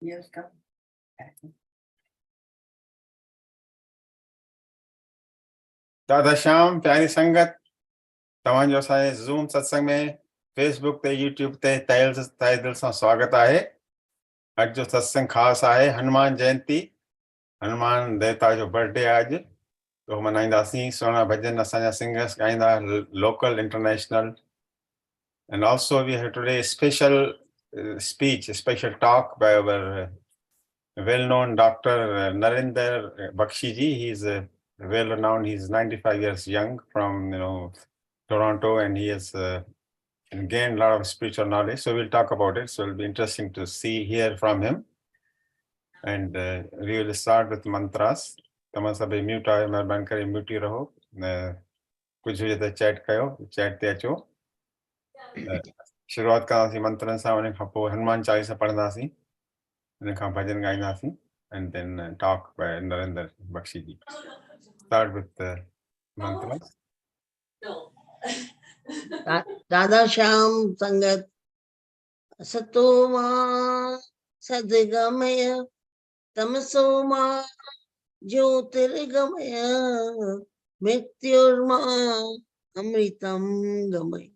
Yes, come. दादा श्याम प्यारी संगत तव्हांजो असांजे ज़ूम सत्संग में फेसबुक ते यूट्यूब ते तहे दिल सां स्वागत आहे। अॼु जो सत्संग ख़ासि आहे हनुमान जयंती, हनुमान देवता जो बर्थडे आहे अॼु, तो मनाईंदासीं। सोना भजन असांजा सिंगर्स ॻाईंदा, local international. And also we have today a special speech, a special talk by our well-known Dr. Narendra Bakshi ji. He's well-renowned. He's 95 years young from Toronto, and he has gained a lot of spiritual knowledge. So we'll talk about it. So it'll be interesting to hear from him. And we will start with mantras. तमाम सभई mute आयो, महिरबानी करे mute ई रहो। कुछ हुजे त chat कयो, चैट ते अचो। शुरुआत कंदासीं मंत्रनि सां, उन खां पोइ हनुमान चालीसा पढ़ंदासीं, उन खां भजन ॻाईंदासीं, and then talk by Narendra Bakshi ji. Start with the mantras. Dada Sham Sangat Satoma Sadgamaya Tamasoma Jyotirgamaya Mrityurma Amritam Gamaya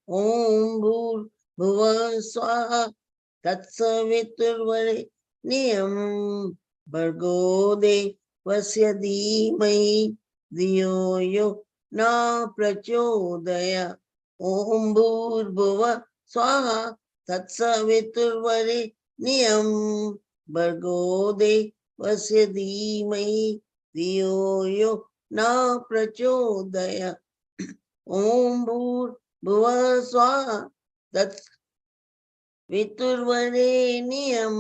Om Bhur Bhuva Swaha Tatsaviturvare Niyam Bhargo Devasya Dhimai Dhiyo Yo Na Prachodaya Om Bhurbhuva Swaha Tatsaviturvare Niyam Bhargo Devasya Dhimai Dhiyo Yo Na Prachodaya Om Bhurbhuva Swaha Tatsaviturvare Niyam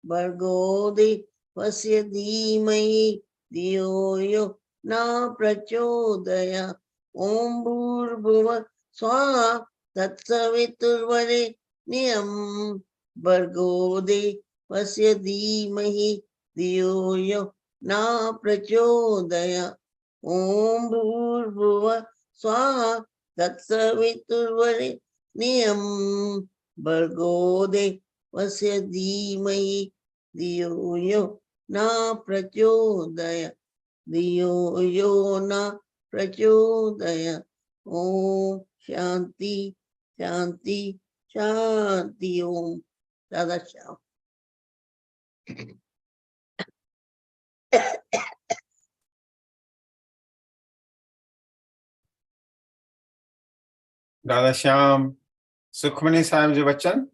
Bhargo Devasya Dhimai Dhiyo Yo Na Prachodaya Om Bhurbhuva Swaha Tatsaviturvare Niyam Bhargo Devasya Dhimahi Dhiyo Yo Na Prachodaya Om Bhurbhuva Swaha Tatsaviturvare Niyam Bhargo Devasya Dhimahi Dhiyo Yo Na Prachodaya Dhiyo Yo Na Prachodaya. Om Shanti Shanti Shanti. Om Dada Sham. दादा श्याम सुखमनी साहिब जो वचन,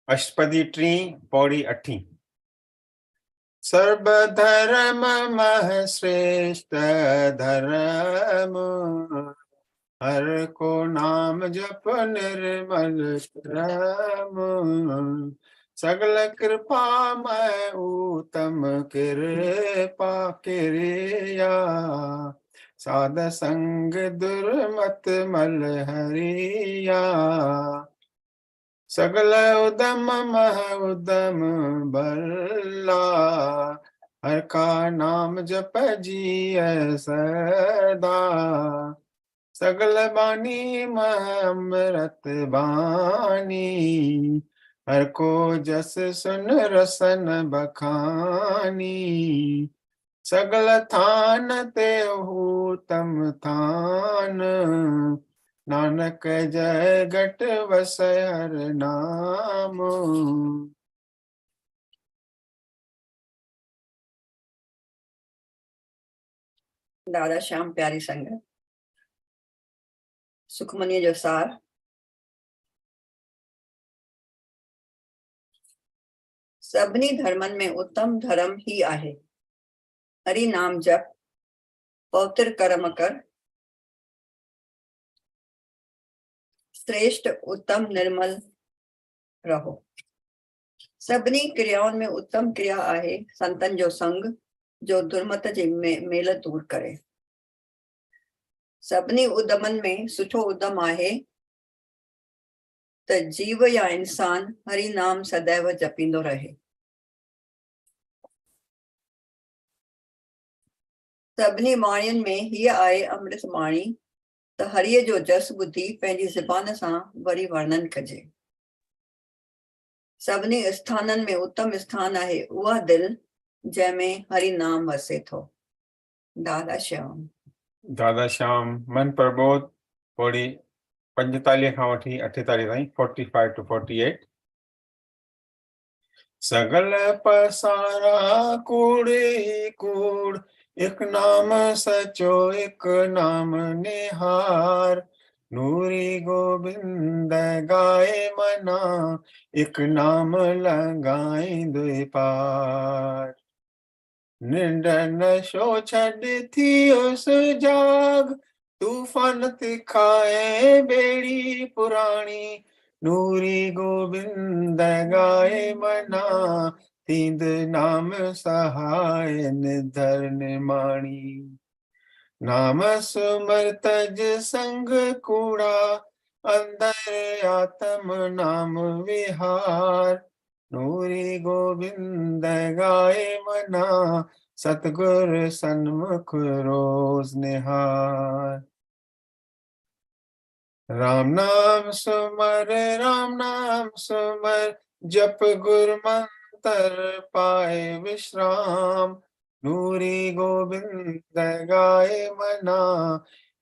अष्टपदी 3 पौड़ी 8। सर्व धर्म मह श्रेष्ठ धर्म, हर को नाम जप निर्मल क्रम, सगल कृपा मैं उत्तम कृपा किरिया, साध संग दुर्मत मल हरिया, सगल उदम मह उदम बल्ला, हर का नाम जप जिय सदा, सगल बानी मह अमृत बानी, हर को जस सुन रसन बखानी, सगल थान ते तम थान, नानक जय घट वसय हर नाम। दादा श्याम प्यारी संगत, सुखमनी जो सार। सभिनी धर्मन में उत्तम धर्म ही आहे, हरि नाम जप, पवित्र कर्म कर, श्रेष्ठ उत्तम निर्मल रहो। सभिनी क्रियाओं में उत्तम क्रिया आहे संतन जो संग, जो दुर्मत जे मेल दूर करे। सभिनी उदमन में सुठो उदम आहे त जीव या इंसान हरि नाम सदैव जपींदो रहे। सभिनी वाणियुनि में हीअ आहे अमृत वाणी त हरिय जो जस ॿुधी पंहिंजी ज़बान सां वरी वर्णन कजे। सभिनी स्थाननि में उत्तम स्थान आहे उहा दिल जंहिंमें हरि नाम वसे थो। दादा श्याम। दादा श्याम मन प्रबोध पौड़ी 45 खां वठी 48 ताईं 45 to 48। सगल पसारा कूड़े कूड़ एक नाम सचो एक नाम निहार नूरी गोविंद गाए मना एक नाम लगाए दुई पार निंड नशो छड़ थी उस जाग तूफान तिखाए बेड़ी पुरानी नूरी गोविंद गाए मना तींद नाम सहाय निधर निमाणी नाम सुमर तज संग कूड़ा अंदर आत्म नाम विहार नूरी गोविंद गाए मना सतगुर सन्मुख रोज निहार राम नाम सुमर जप गुर मंत्र पाए विश्राम नूरी गोविंद गाए मना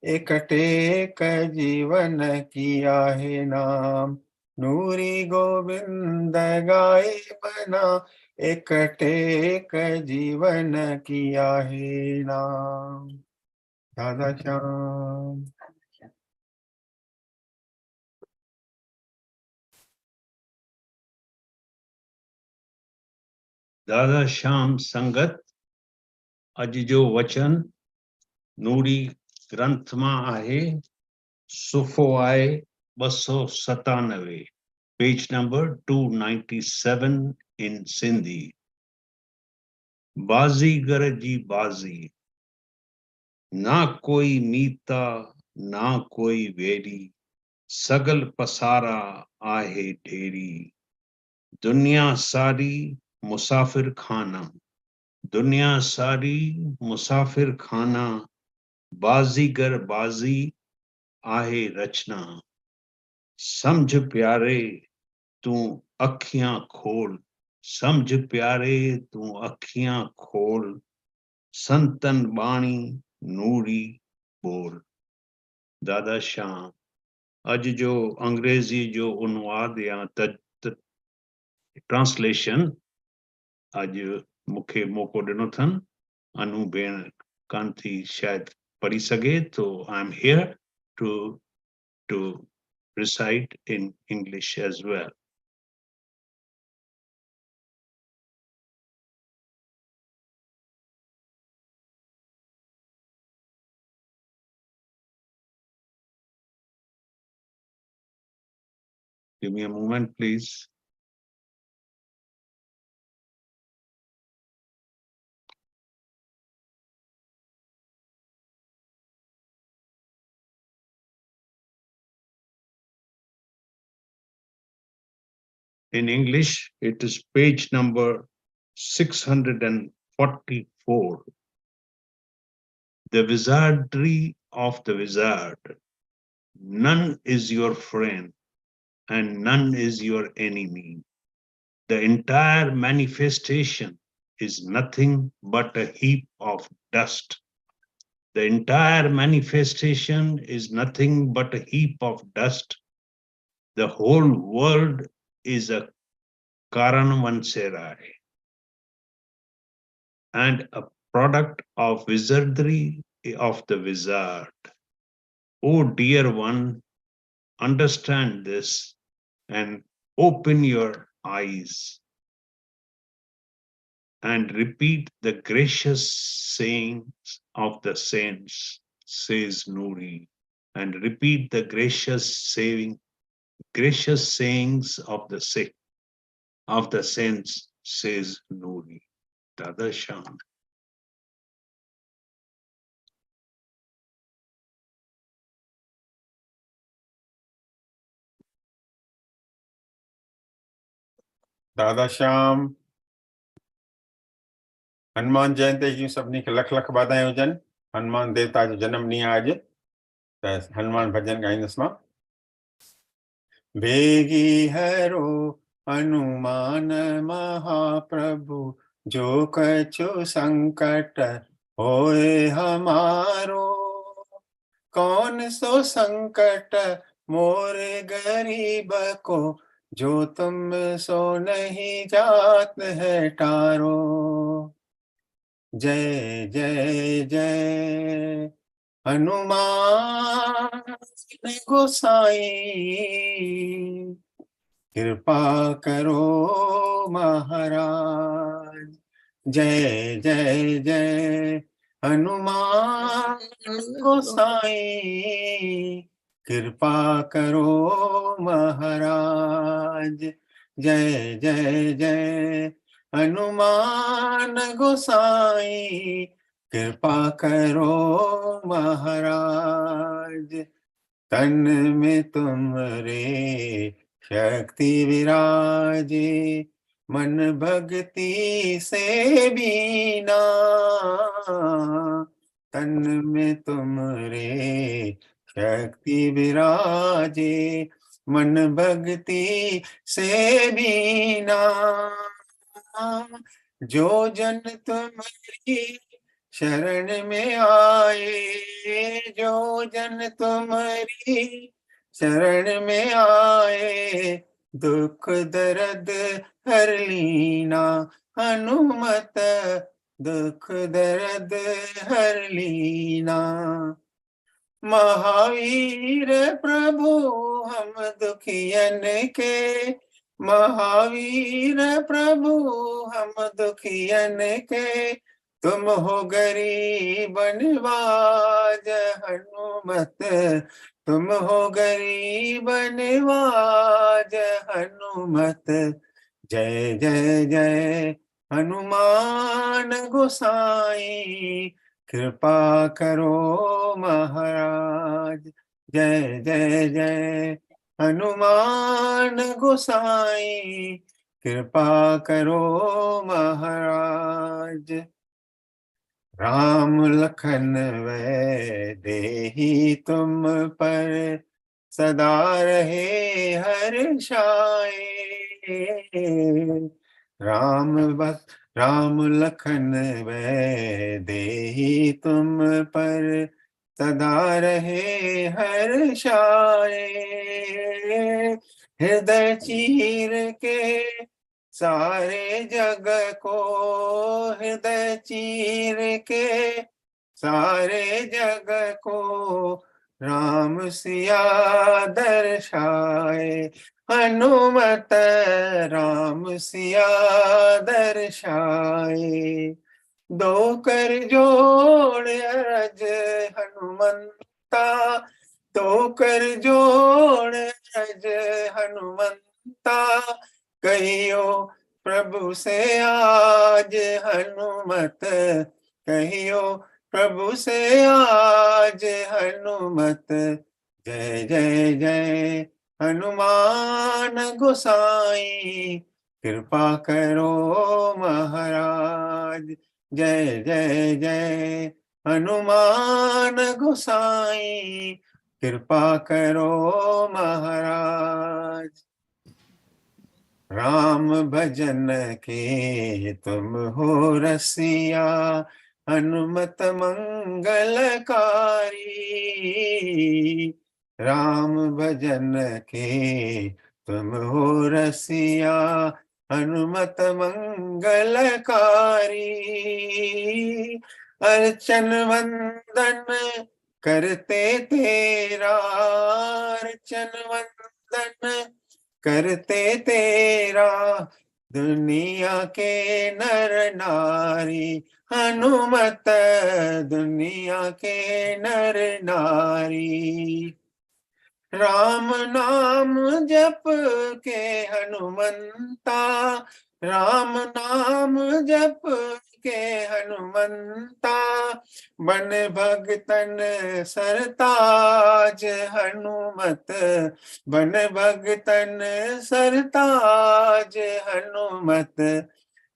एकटेक जीवन किया है नाम नूरी गोविंद गाए मना एकटेक जीवन किया है नाम। दादा श्याम। दादा श्याम संगत अज जो वचन नूरी ग्रंथ मां आहे सुफ़ो आहे 297 पेज नंबर 297 इन सिंधी। बाज़ीगर जी बाज़ी ना कोई मीता ना कोई वेरी सगल पसारा आहे ढेरी दुनिया सारी मुसाफिर खाना दुनिया सारी मुसाफिर खाना बाज़ीगर बाज़ी आहे रचना समझ प्यारे तू अखियां खोल समझ प्यारे तू अखियां खोल संतन बाणी नूरी बोल। दादा श्याम। अज जो अंग्रेजी जो अनुवाद या ट्रांसलेशन अज मुखे मौको दिनो थन अनु भेण कान थी शायद पढ़ी सके तो I am here to recite in English as well. Give me a moment, please. In English, it is page number 644. The wizardry of the wizard. None is your friend and none is your enemy. The entire manifestation is nothing but a heap of dust. The entire manifestation is nothing but a heap of dust. The whole world is a Karanvanserai and a product of wizardry of the wizard. Oh dear one, understand this and open your eyes and repeat the gracious sayings of the saints, says Nuri, and repeat the gracious sayings of the sick of the saints, says Nuri. Dada Sham. दादा श्याम। हनुमान जयंती जी सभिनी खे लख लख वाधायूं हुजनि। हनुमान देवता जो जन्म ॾींहुं आहे अॼु त हनुमान भजन ॻाईंदुसि मां। भेगी हरो हनुमान महाप्रभु जो कछु संकट होए हमारो। कौन सो संकट मोरे गरीब को, जो तुम सो नहीं जात है टारो। जय जय जय हनुमान गोसाई, कृपा करो महाराज। जय जय जय हनुमान गोसाई, कृपा करो महाराज। जय जय जय हनुमान गोसाई, कृपा करो महाराज। तन में तुमरे शक्ति विराजे, मन भक्ति से बीना। तन में तुमरे शक्ति विराजे, मन भक्ति से बीना। जो जन तुम्हारी शरण में आए, जो जन तुम्हारी शरण में आए, दुख दर्द हर लीना। हनुमत दुख दर्द हर लीना। महावीर प्रभु हम दुखियन के, महावीर प्रभु हम दुखियन के, तुम हो गरीब निवाज हनुमत, तुम हो गरीब निवाज हनुमत। जय जय जय हनुमान गोसाई, कृपा करो महाराज। जय जय जय हनुमान गोसाई, कृपा करो महाराज। राम लखन वै देहि तुम पर, सदा रहे हर्षाए। राम लखन वै देहि तुम पर, सदा रहे हर्षाए। हृदय चीर के सारे जग को, हृदय चीर के सारे जग को, राम सिया दर्शाए। हनुमत राम सिया दर्शाए। दो कर जोड़ अरज हनुमंता, दो कर जोड़ अरज हनुमंता, कहियो प्रभु से आज हनुमत, कहियो प्रभु से आज हनुमत। जय जय जय हनुमान गोसाई, कृपा करो महाराज। जय जय जय हनुमान गोसाई, कृपा करो महाराज। राम भजन के तुम हो रसिया, हनुमत मंगलकारी। राम भजन के तुम हो रसिया, हनुमत मंगलकारी। अर्चन वंदन करते तेरा, अर्चन वंदन करते तेरा, दुनिया के नर नारी। हनुमत दुनिया के नर नारी। राम नाम जप के हनुमंता, राम नाम जप के हनुमंता, बन भगतन सरताज हनुमत, बन भगतन सरताज हनुमत।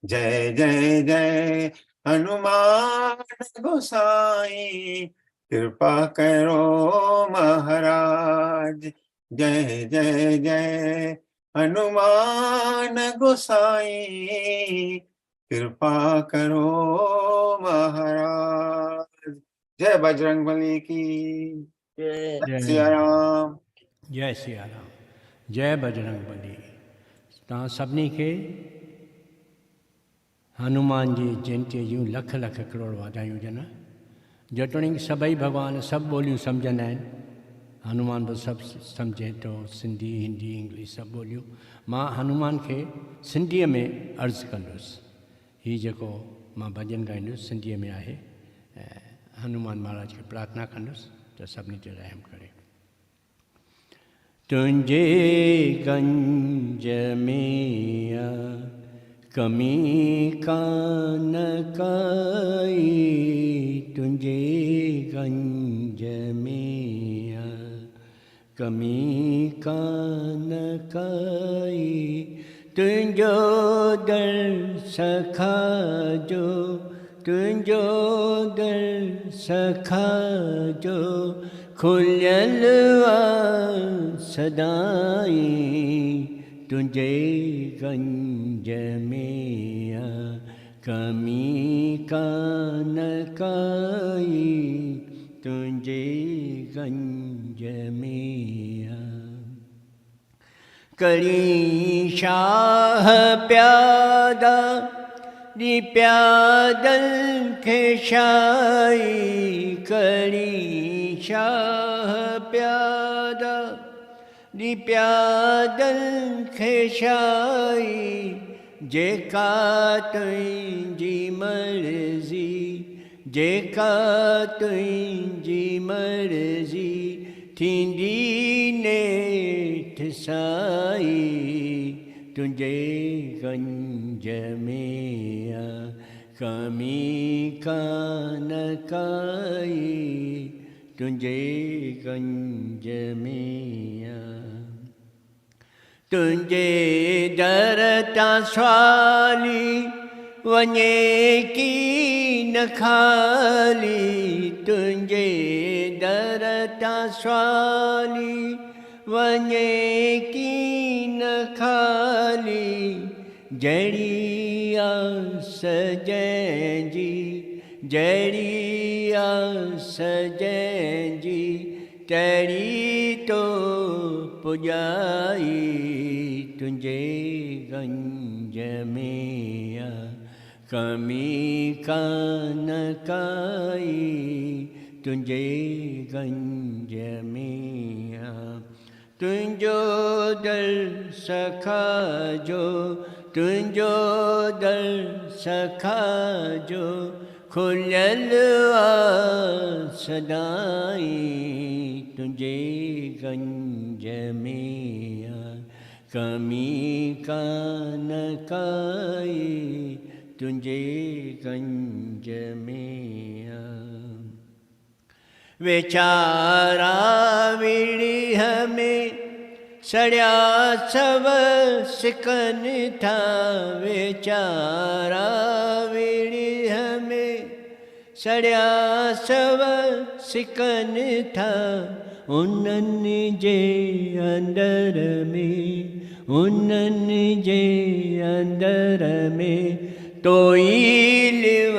जय जय जय हनुमान गोसाई, कृपा करो महाराज। जय जय जय हनुमान गोसाई कृपा करो महाराज। जय बजरंगबली की। जय जय सिया राम। जय सिया राम। जय बजरंग बली। तव्हां सभिनी खे हनुमान जी जयंतीअ जूं लख लख करोड़ वाधायूं हुजनि। जेतोणीकि सभई भॻवान सभु ॿोलियूं सम्झंदा आहिनि, हनुमान बि सभु सम्झे थो, सिंधी हिंदी इंग्लिश सभु ॿोलियूं। मां हनुमान खे सिंधीअ में अर्ज़ु कंदुसि। हीउ जेको मां भॼन ॻाईंदुसि सिंधीअ में आहे, ऐं हनुमान महाराज खे प्रार्थना कंदुसि त सभिनी ते रहम करे। तुंहिंजे गंज में कमी कान काई, तुंहिंजे गंज में कमी कान काई, तुंहिंजो दर सखाजो, तुंहिंजो दर सखाजो, खुलियल सदाई, तुंहिंजे गंज में कमी कान काई, तुंहिंजे गंज में। करी शाह प्यादा दी प्यादल खे शाई, करी शाह प्यादा दी प्यादल खे शाई, जेका तुंहिंजी मर्ज़ी, जेका तुंहिंजी मर्ज़ी, थींदी नेठ साई, तुंहिंजे गंज में कमी कान काई, तुंहिंजे गंज में। तुंहिंजे दर तां सवाली वञे की न खाली, तुंहिंजे दर तां सवाली वञे की न खाली, जहिड़ी आस जंहिंजी, जहिड़ी आस जंहिंजी, तहिड़ी तो पुॼाई, तुंहिंजे गंज में कमी कान काई, तुंहिंजे गंज में। तुंहिंजो दर सखाजो, तुंहिंजो दर सखाजो, खुलियल सदाई, तुंहिंजे गंज में कमी कान काई, तुंहिंजे गंज में। वेचारा विड़ीह में सड़िया सव सिकनि था, वेचारा विड़ीह में सड़िया सव सिकनि था, उन्हनि जे अंदर में, उन्हनि जे अंदर में तोई लिव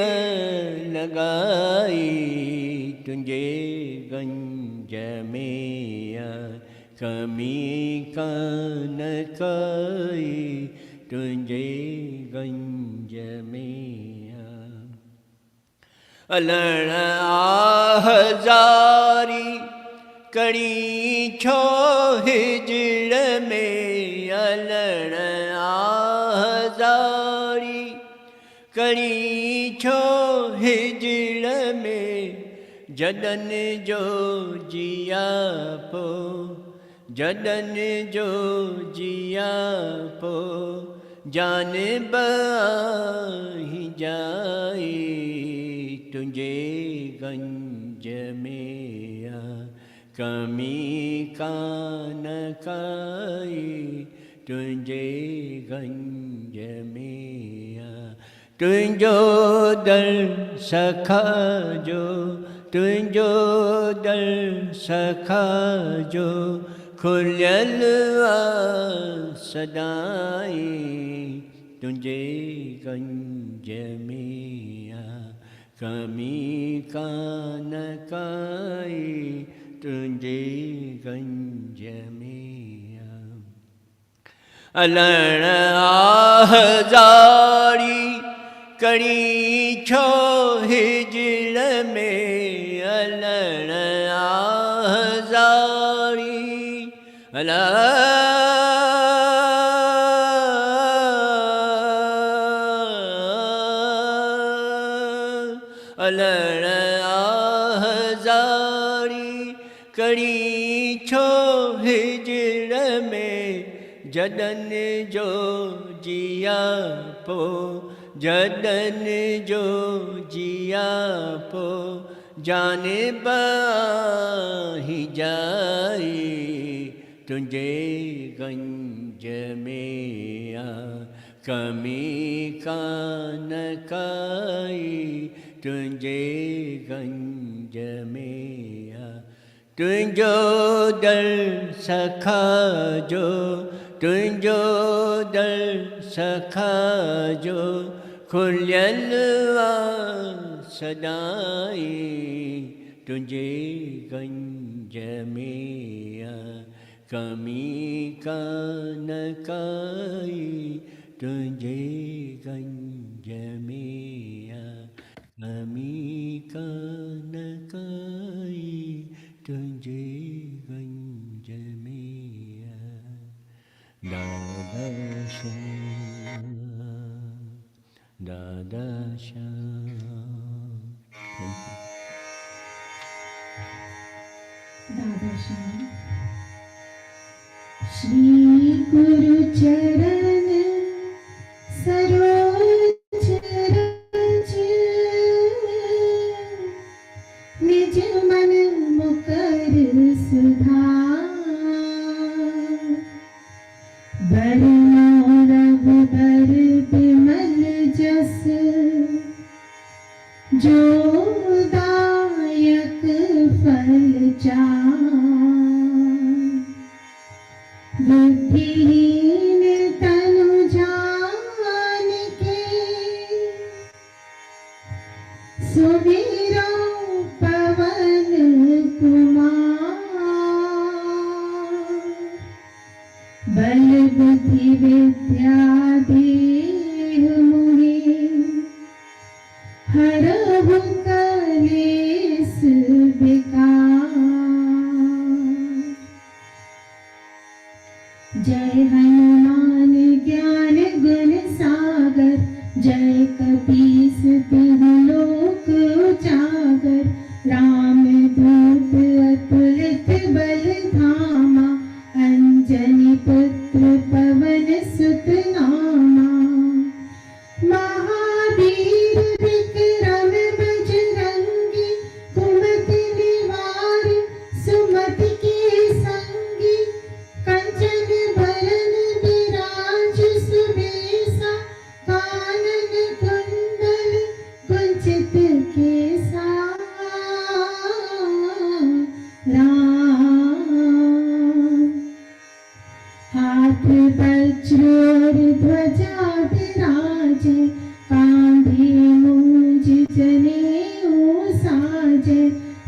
लॻाई, तुंहिंजे गंज में कमी कान काई, तुंहिंजे गंज में। अलण आहज़ारी कड़ी छो हिजड़ में, अलण आहज़ारी कड़ी छो हिजड़ में, जडन जो जिया पो, जडन जो जिया पो, जान बाही जाई, तुंहिंजे गंज में कमी कान काई, तुंहिंजे गंज में। तुंहिंजो दर सखाजो, तुंहिंजो दर सखाजो, खुलियल सदाई तुझे गंज में कमी का न काई तुझे गंज में अलण आहजारी करी छो हिजड़ में अलण आहजारी अलण आहजारी करी छो हिजड़ में जदन जो जिया पो जदन जो जिया पो जाने बाही जाई तुझे गंज में कमी का न काई तुझे गंज में तुझो दर सखा जो तुझो दर सखा जो खुलियल सदाई तुझे गंज में कमी का न काई तुझे गंज में कमी का न काई तुझे गंज में दादा श्याम दादा श्याम दादा श्याम श्री गुरु चरण सरोज रज निज मन मुकर सुधार बरनो रव बर बिमल जस जो दायक फल चार बुद्धिहीन तनु जान के सुमिरो पवन कुमार बल बुद्धि विद्या देह मोहि हरहु कलेस विकार जय हनुमान ज्ञान गुण सागर जय कपीस तिहु लोक उजागर राम दूत अतुलित बल धामा अंजनी पुत्र पवन सुत नामा महावीर विक्रम बजरंगी कुमति निवार सुमति के संगी कंचन बरन विराज सुबेसा कानन कुंडल कुंचित केसा राम हाथ वज्र और ध्वजा विराजे कांधे मूंज जनेऊ साजे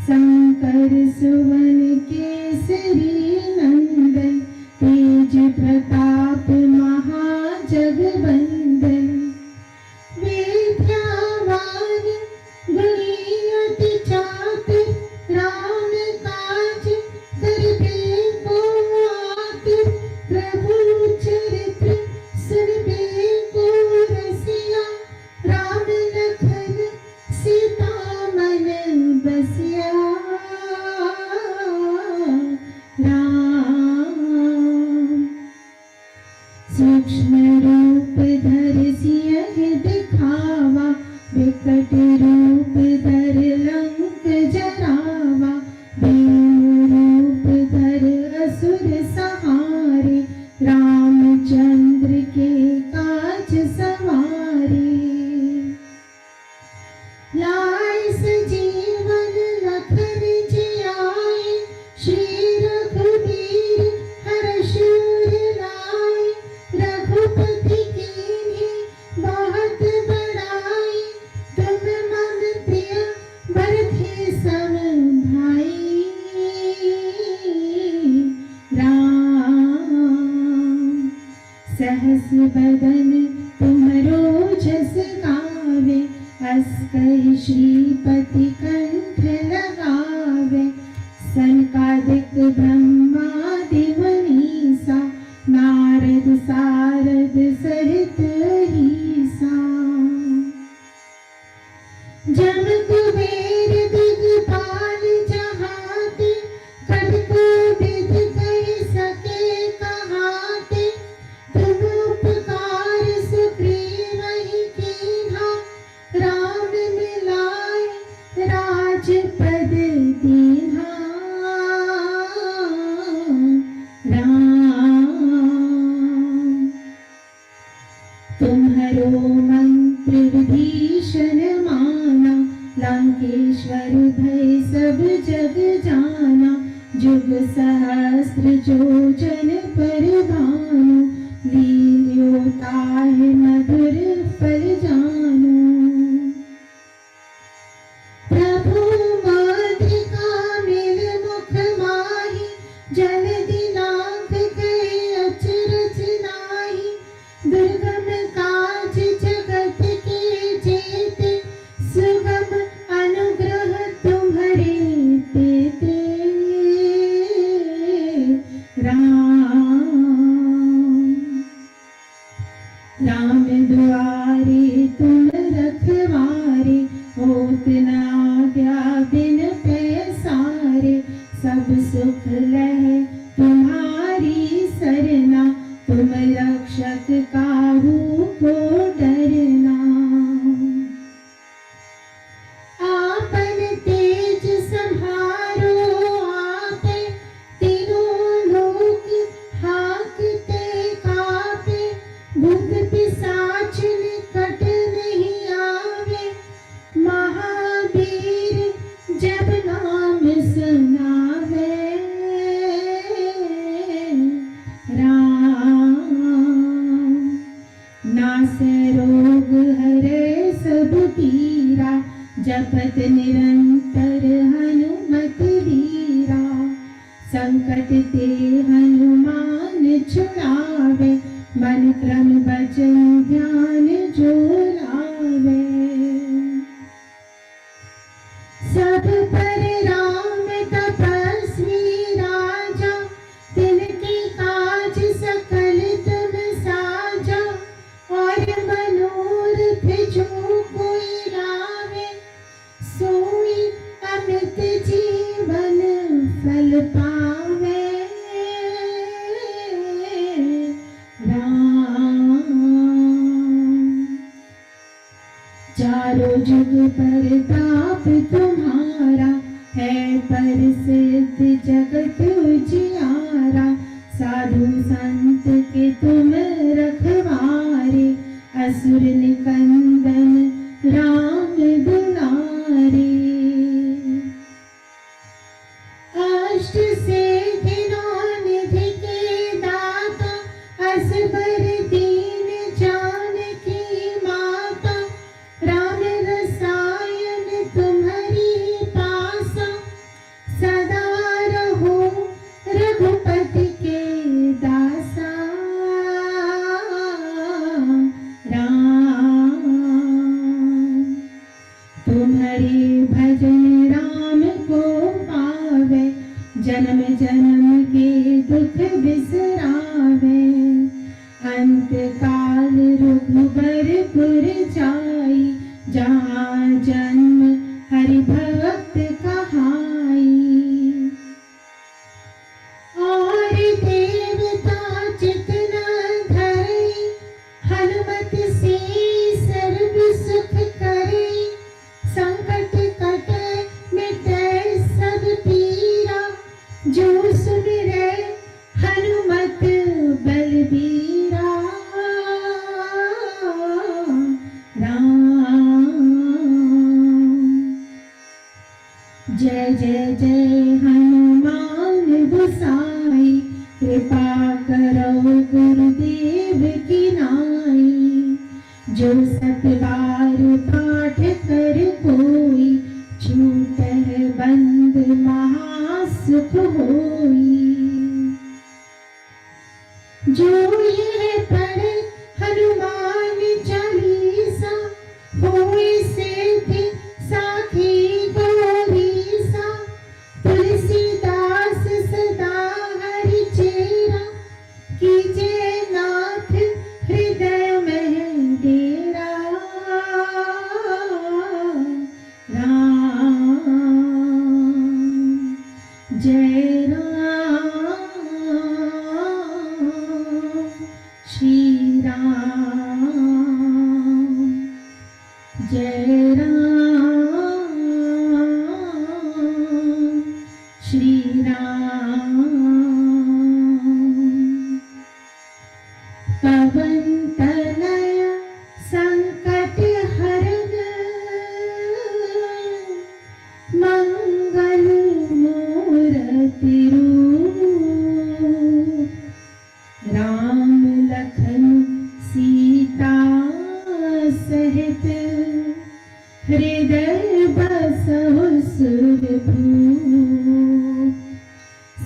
शंकर सुवन केसरी नंदन तेज प्रताप महाजगवंदन विद्यावान गुणी अति चातुर राम काज करबे को आतुर प्रभु चरित्र सुनबे को रसिया राम लखन सीता मन बसिया सनकादिक ब्रह्मादि मनीषा नारद सारद सहित ईसा जम कुबेर दिगपाल जहाते कब को विद कह सके कहाते तुम उपकार सुप्रीम ही कीन्हा राम मिलाए राजपद दीन्हा राम तुम्हारो मंत्र विभीषण माना लंकेश्वर भय सब जग जाना जुग सहस्त्र जोजन पर भानु लील्योता है मधुर फल जानु प्रभु मातृका मिल मुख माही जल दिनांक गए अचरज नाही दुर्गम काज जगत के जेते सुगम अनुग्रह तुम्हारे तेते राम द्वारे तुम रखवारे होत न आज्ञा बिन पैसारे सब सुख लह तुम्हारी सरना तुम रक्षक काहू को डरना आपन तेज संहारो आपे तीनों लोक हाकते कापे भूत पिशाच निकट नहीं आवे महावीर जब नाम सुनावे राम नासे रोग हरे सब पीरा जपत निरंतर हनुमत वीरा संकट ते हनुमान छुड़ावे मन क्रम वचन ध्यान जो लावे सब पर राम तपस्वी राजा तिनके काज सकल तुम साजा और मनोरथ जो कोई लावे सोई अमित जीवन फल पावे राम चारों जुग परताप तुम्हारा है प्रसिद्ध जगत उजियारा साधु संत के तुम रखवारे असुर निकंदन राम दुलारे अष्ट सिद्धियों निधि के दाता असबर दीन जानकी माता राम रसायन तुम्हारी पासा सदा रहो रघुपति के दासा राम तुम्हारे भजन राम को पावे जन्म जन्म के दुख बिसरावे अंत काल रघुबरपुर जाई जहाँ जन्म हरि भक्त कहाई और देवता चितना धरे हनुमत से सर्व सुख करे संकट कटे मिटे सब पीरा जो सुमिरे हनुमत बलबीरा राम जय जय जय हनुमान गोसाई कृपा करो गुरुदेव की नाई जो सतबार पाठ कर कोई छूट है बंद महासुख होई जो ये पढ़े हनुमान चालीसा होए सिद्धि साखी गौरीसा तुलसीदास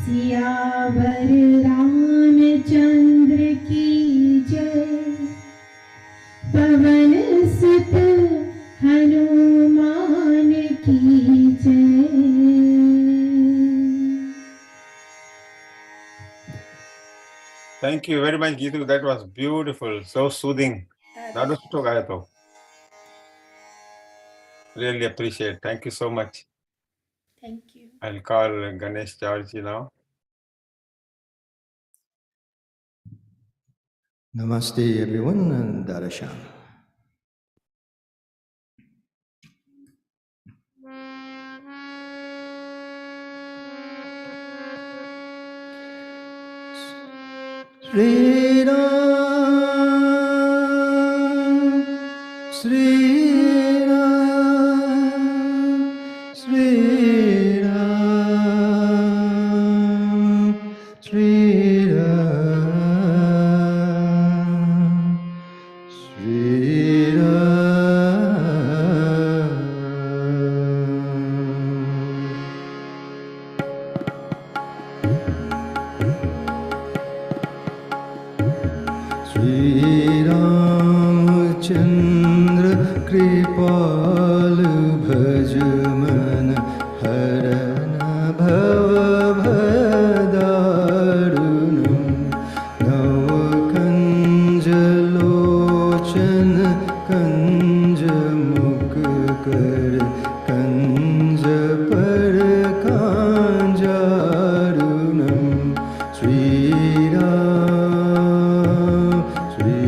सियावर रामचंद्र की जय। पवन सुत हनुमान की जय। Thank you very much, Geetu. That was beautiful, so soothing. ॾाढो सुठो ॻायो अथव. Really appreciate. Thank you so much. Thank you. I'll call Ganesh George now. Namaste everyone and Dada Sham. Sri Ram, Sri Ram, Sri Ram, Sri Ram, Sri Ram. Sri Ramchandra Kripal Bhaj Man Harana Bhava Bhadarunam Navakanja Lochana Kanja Mukha Kar Kanja Par Kanjarunam Sri Ram, Sri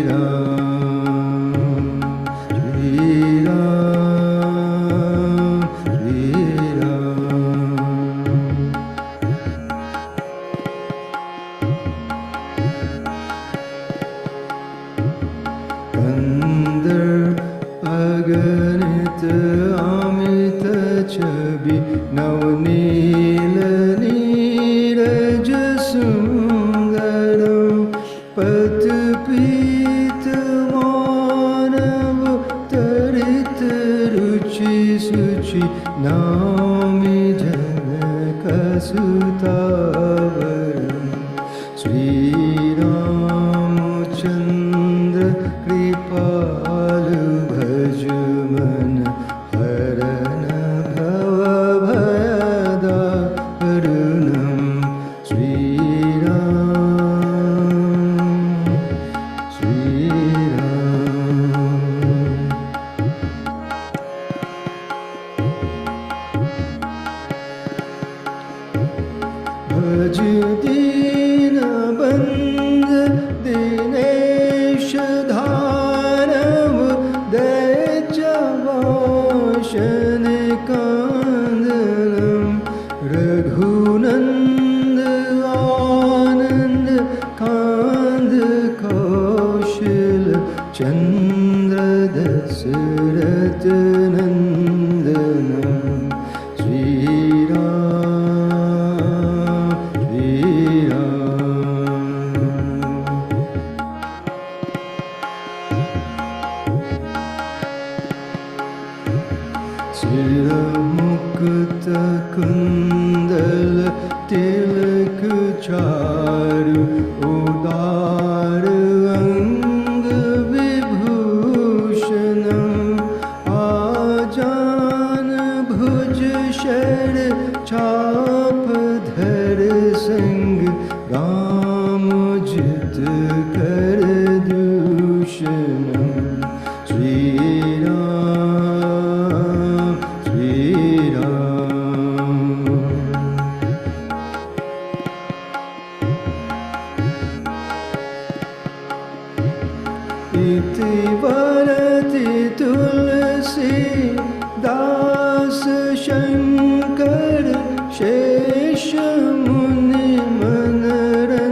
Ram, Sri Ram, Sri Ram. Kandar aganit amita chabi navnila neeraj sundaram pat pita manav tarit ruchi suchi nami janaka sutavaram Sri Ramchandra Kripal Bhaj Man Harana Bhava Bhadarunam Sri Ram, Sri Ram. Bhaj Dina Bandh Dinesh Dhanav Dechavashan Kandanam Raghunand Anand Kand Kaushal Chandra Dasarath Nandanam Sri Ram, Sri Ram. Sira Mukta Kundal Tilak Charu Udar Ang Vibhushanam Ajan Bhuj Shar Chap Dhar Sang Ramujit Kar Dushanam Sri Ram, Sri Ram. Iti Bharati Tulsi Das Shankar Shesha Muni Manara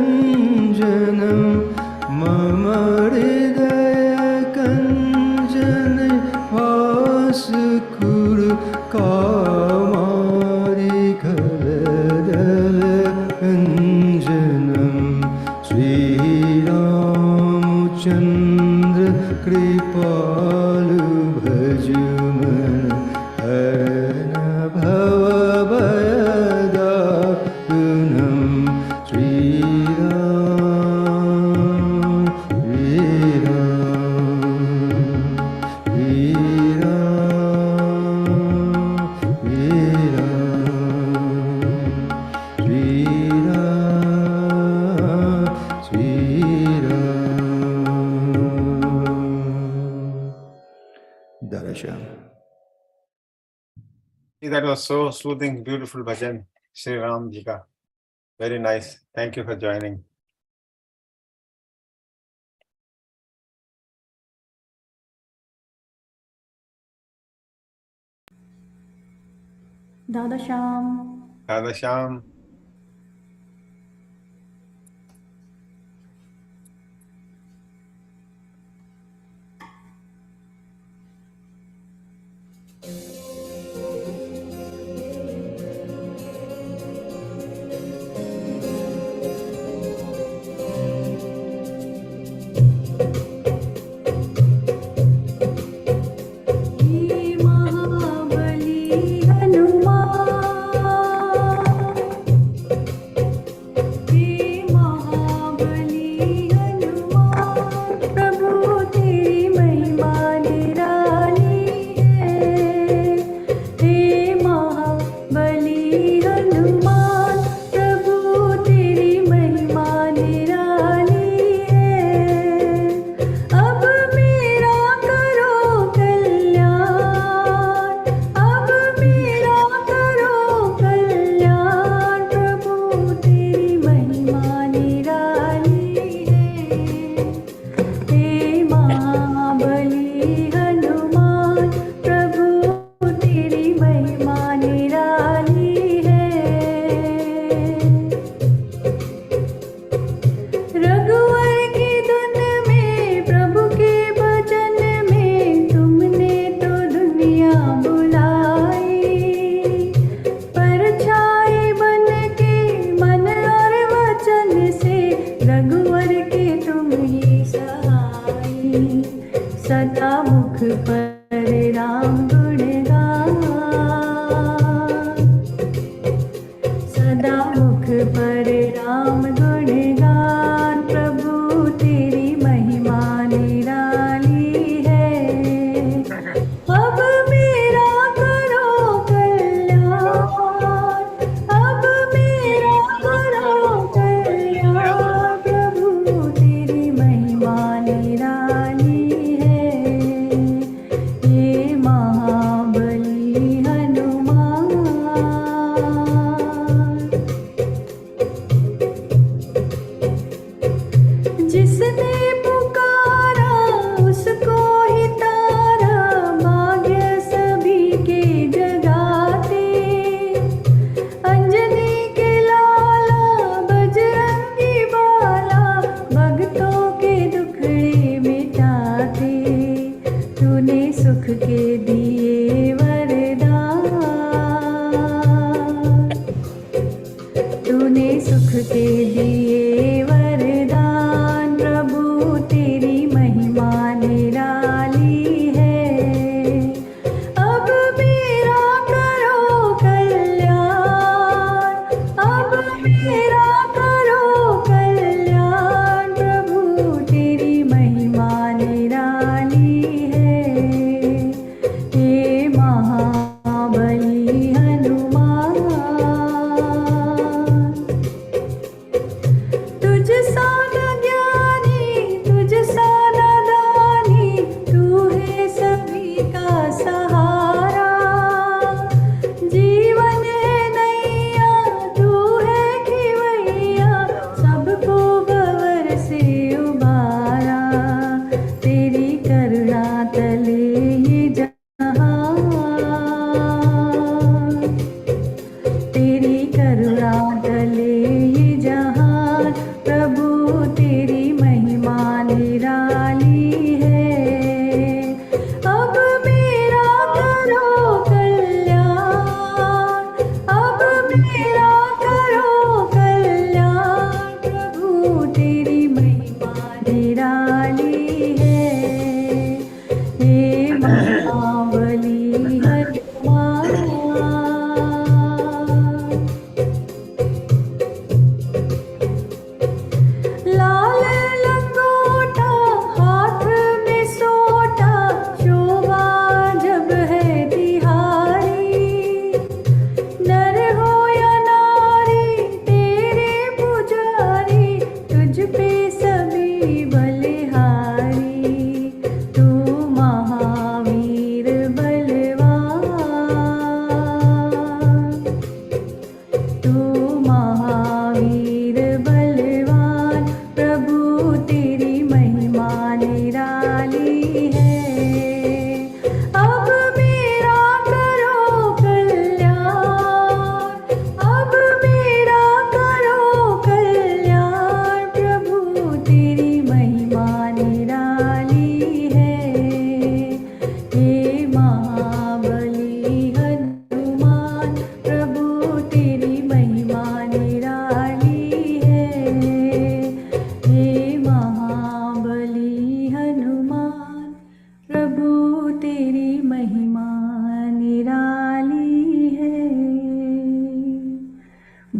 अभयदारुणं Shriram Dada Sham. That was so soothing, beautiful bhajan, Sri Ram Ji ka. Very nice. Thank you for joining. Dada Sham. Dada Sham.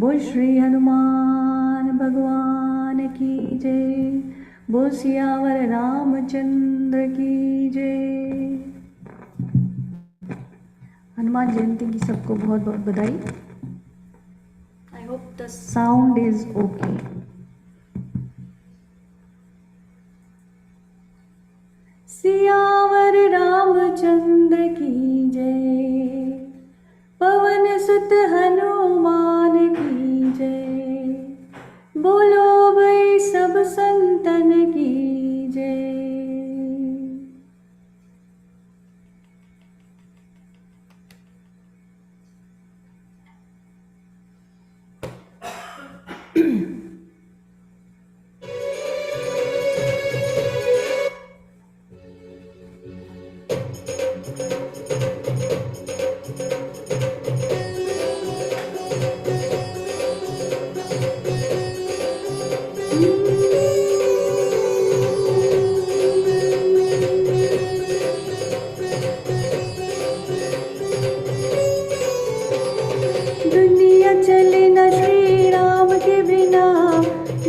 बोल श्री हनुमान भगवान की जय। बोल सियावर रामचंद्र की जय। हनुमान जयंती की सबको बहुत बहुत बधाई। I hope the sound is okay. Siyavar Ramchandra की जय। पवन सुत हनुमान की जय। बोलो भाई सब संतन की जय। दुनिया चले न श्री राम के बिना।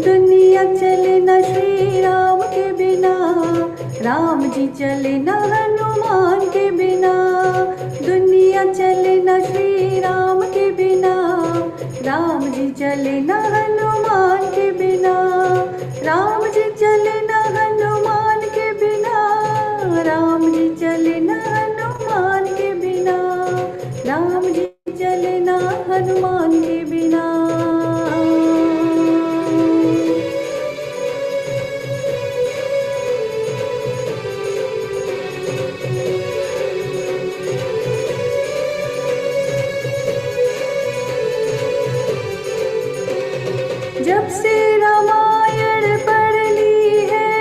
दुनिया चले न श्री राम के बिना। राम जी चले न हनुमान के बिना। दुनिया चले न श्री राम के बिना। राम जी चले न हनुमान के बिना। राम जी चले न हनुमान के बिना। राम जी चले न हनुमान के बिना। राम जी चले ना हनुमान के बिना। जब से रामायण पढ़ ली है,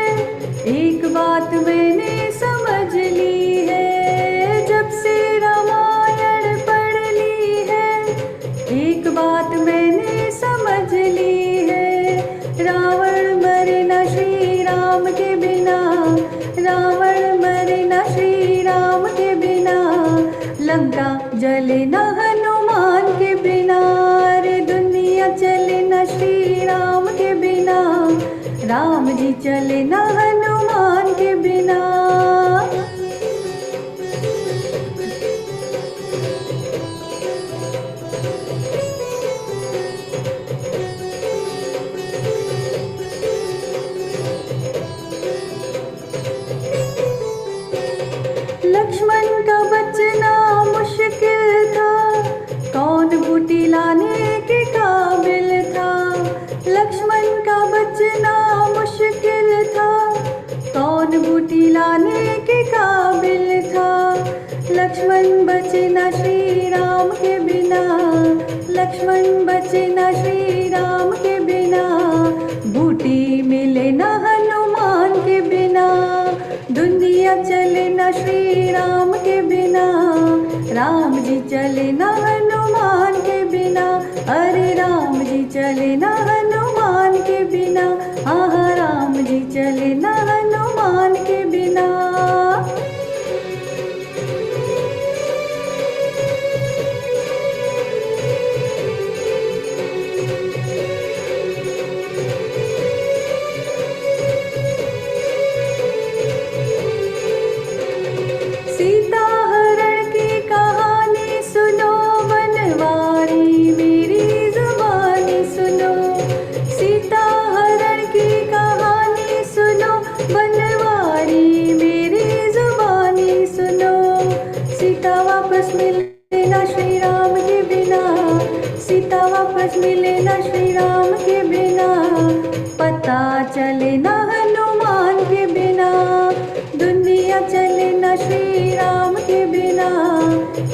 एक बात मैंने समझ ली है। जब से रामायण पढ़ ली है, एक बात मैंने समझ ली है। रावण मरे न श्री राम के बिना। रावण मरे न श्री राम के बिना। लंका जले न हनुमान के बिना। रे दुनिया चले न श्री राम के बिना। राम जी चले न हनुमान के बिना। लक्ष्मण का बचना मुश्किल था। कौन बूटी लाने के काबिल था। लक्ष्मण का बचना मुश्किल था। कौन बूटी लाने के काबिल था। लक्ष्मण बचे न श्री राम के बिना। लक्ष्मण बचे न श्री राम के बिना। बूटी मिले न हनुमान के बिना। दुनिया चले न श्री राम के बिना। राम जी चले न हनुमान के बिना। अरे राम जी चले न हनुमान के बिना। हाँ राम जी चले न हनुमान के बिना। सीता हरण की कहानी सुनो बनवारी मेरी जुबानी सुनो। सीता हरण की कहानी सुनो बनवारी मेरी जुबानी सुनो। सीता वापस मिले ना श्री राम के बिना। सीता वापस मिले ना श्री राम के बिना। पता चले ना हनुमान के बिना। दुनिया चले न श्री राम के बिना।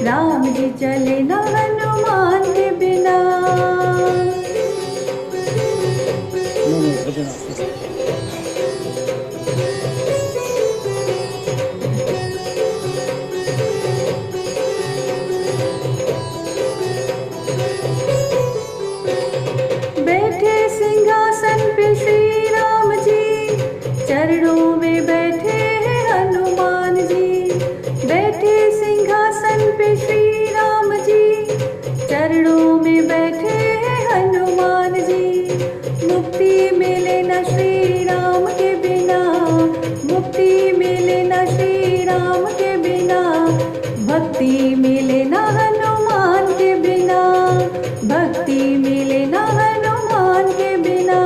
राम जी चले न हनुमान के बिना। बैठे सिंहासन पे श्री राम जी। चरणों में बैठे हैं हनुमान जी। बैठे सिंहासन पे श्री राम जी। चरणों में बैठे हैं हनुमान भक्ति मिले न हनुमान के बिना,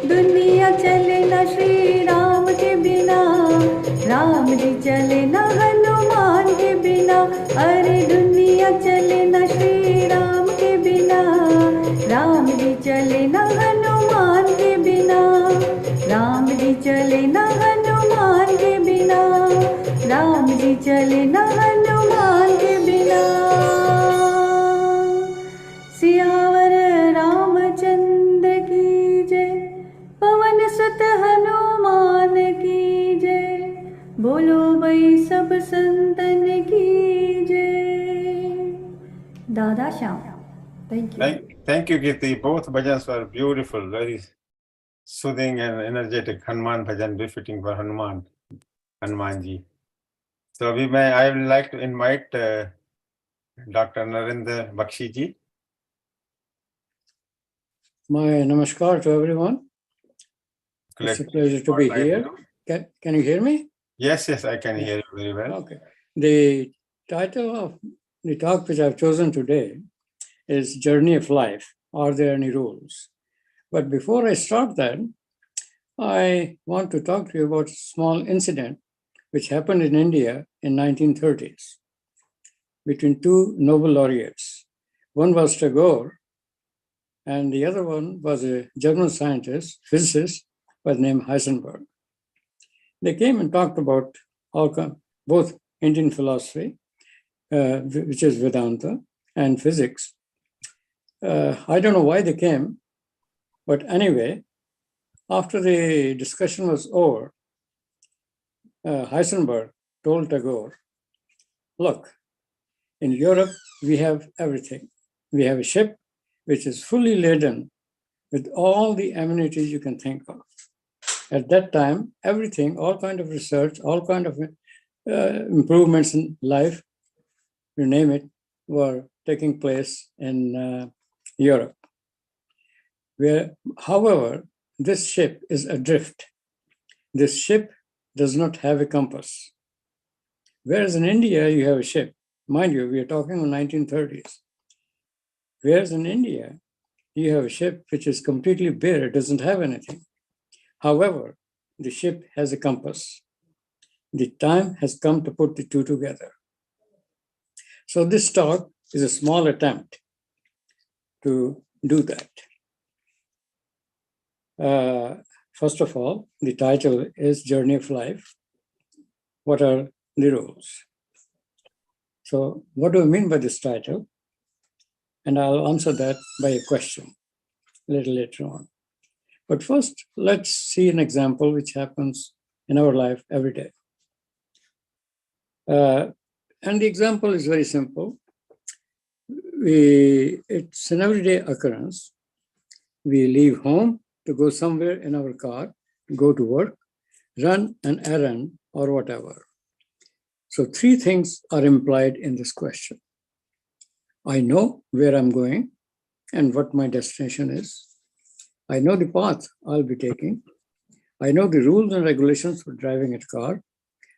दुनिया चले न श्री राम के बिना, राम जी चले न हनुमान के बिना, अरे दुनिया चले न श्री राम के बिना, राम जी चले न हनुमान के बिना, राम जी चले न हनुमान के बिना, राम जी चले न हनुमान के बिना। सियावर रामचंद्र की जय, पवन सुत हनुमान की जय, बोलो भाई सब संतन की जय। दादा Shyam. Thank you. Thank you, Kirti. Both bhajans were beautiful, very soothing and energetic. Hanuman bhajan befitting for Hanuman ji. So I would like to invite Dr. Narendra Bakshi ji. My namaskar to everyone. It's a pleasure to be here. Can you hear me? Yes, I can hear you very well. Okay. The title of the talk which I've chosen today is Journey of Life. Are there any rules? But before I start that, I want to talk to you about a small incident which happened in India in 1930s between two Nobel laureates. One was Tagore, and the other one was a German scientist, physicist by the name Heisenberg. They came and talked about both Indian philosophy, which is Vedanta, and physics. I don't know why they came, but anyway, after the discussion was over, Heisenberg told Tagore, look, in Europe, we have everything. We have a ship which is fully laden with all the amenities you can think of. At that time, everything, all kind of research, all kind of improvements in life, you name it, were taking place in Europe. However, this ship is adrift. This ship does not have a compass. Whereas in India, you have a ship. Mind you, we are talking in the 1930s. Whereas in India, you have a ship which is completely bare, it doesn't have anything. However, the ship has a compass. The time has come to put the two together. So this talk is a small attempt to do that. First of all, the title is Journey of Life. What are the rules? So what do I mean by this title? And I'll answer that by a question a little later on. But first, let's see an example which happens in our life every day. And the example is very simple. It's an everyday occurrence. We leave home to go somewhere in our car, go to work, run an errand, or whatever. So three things are implied in this question. I know where I'm going and what my destination is. I know the path I'll be taking. I know the rules and regulations for driving a car.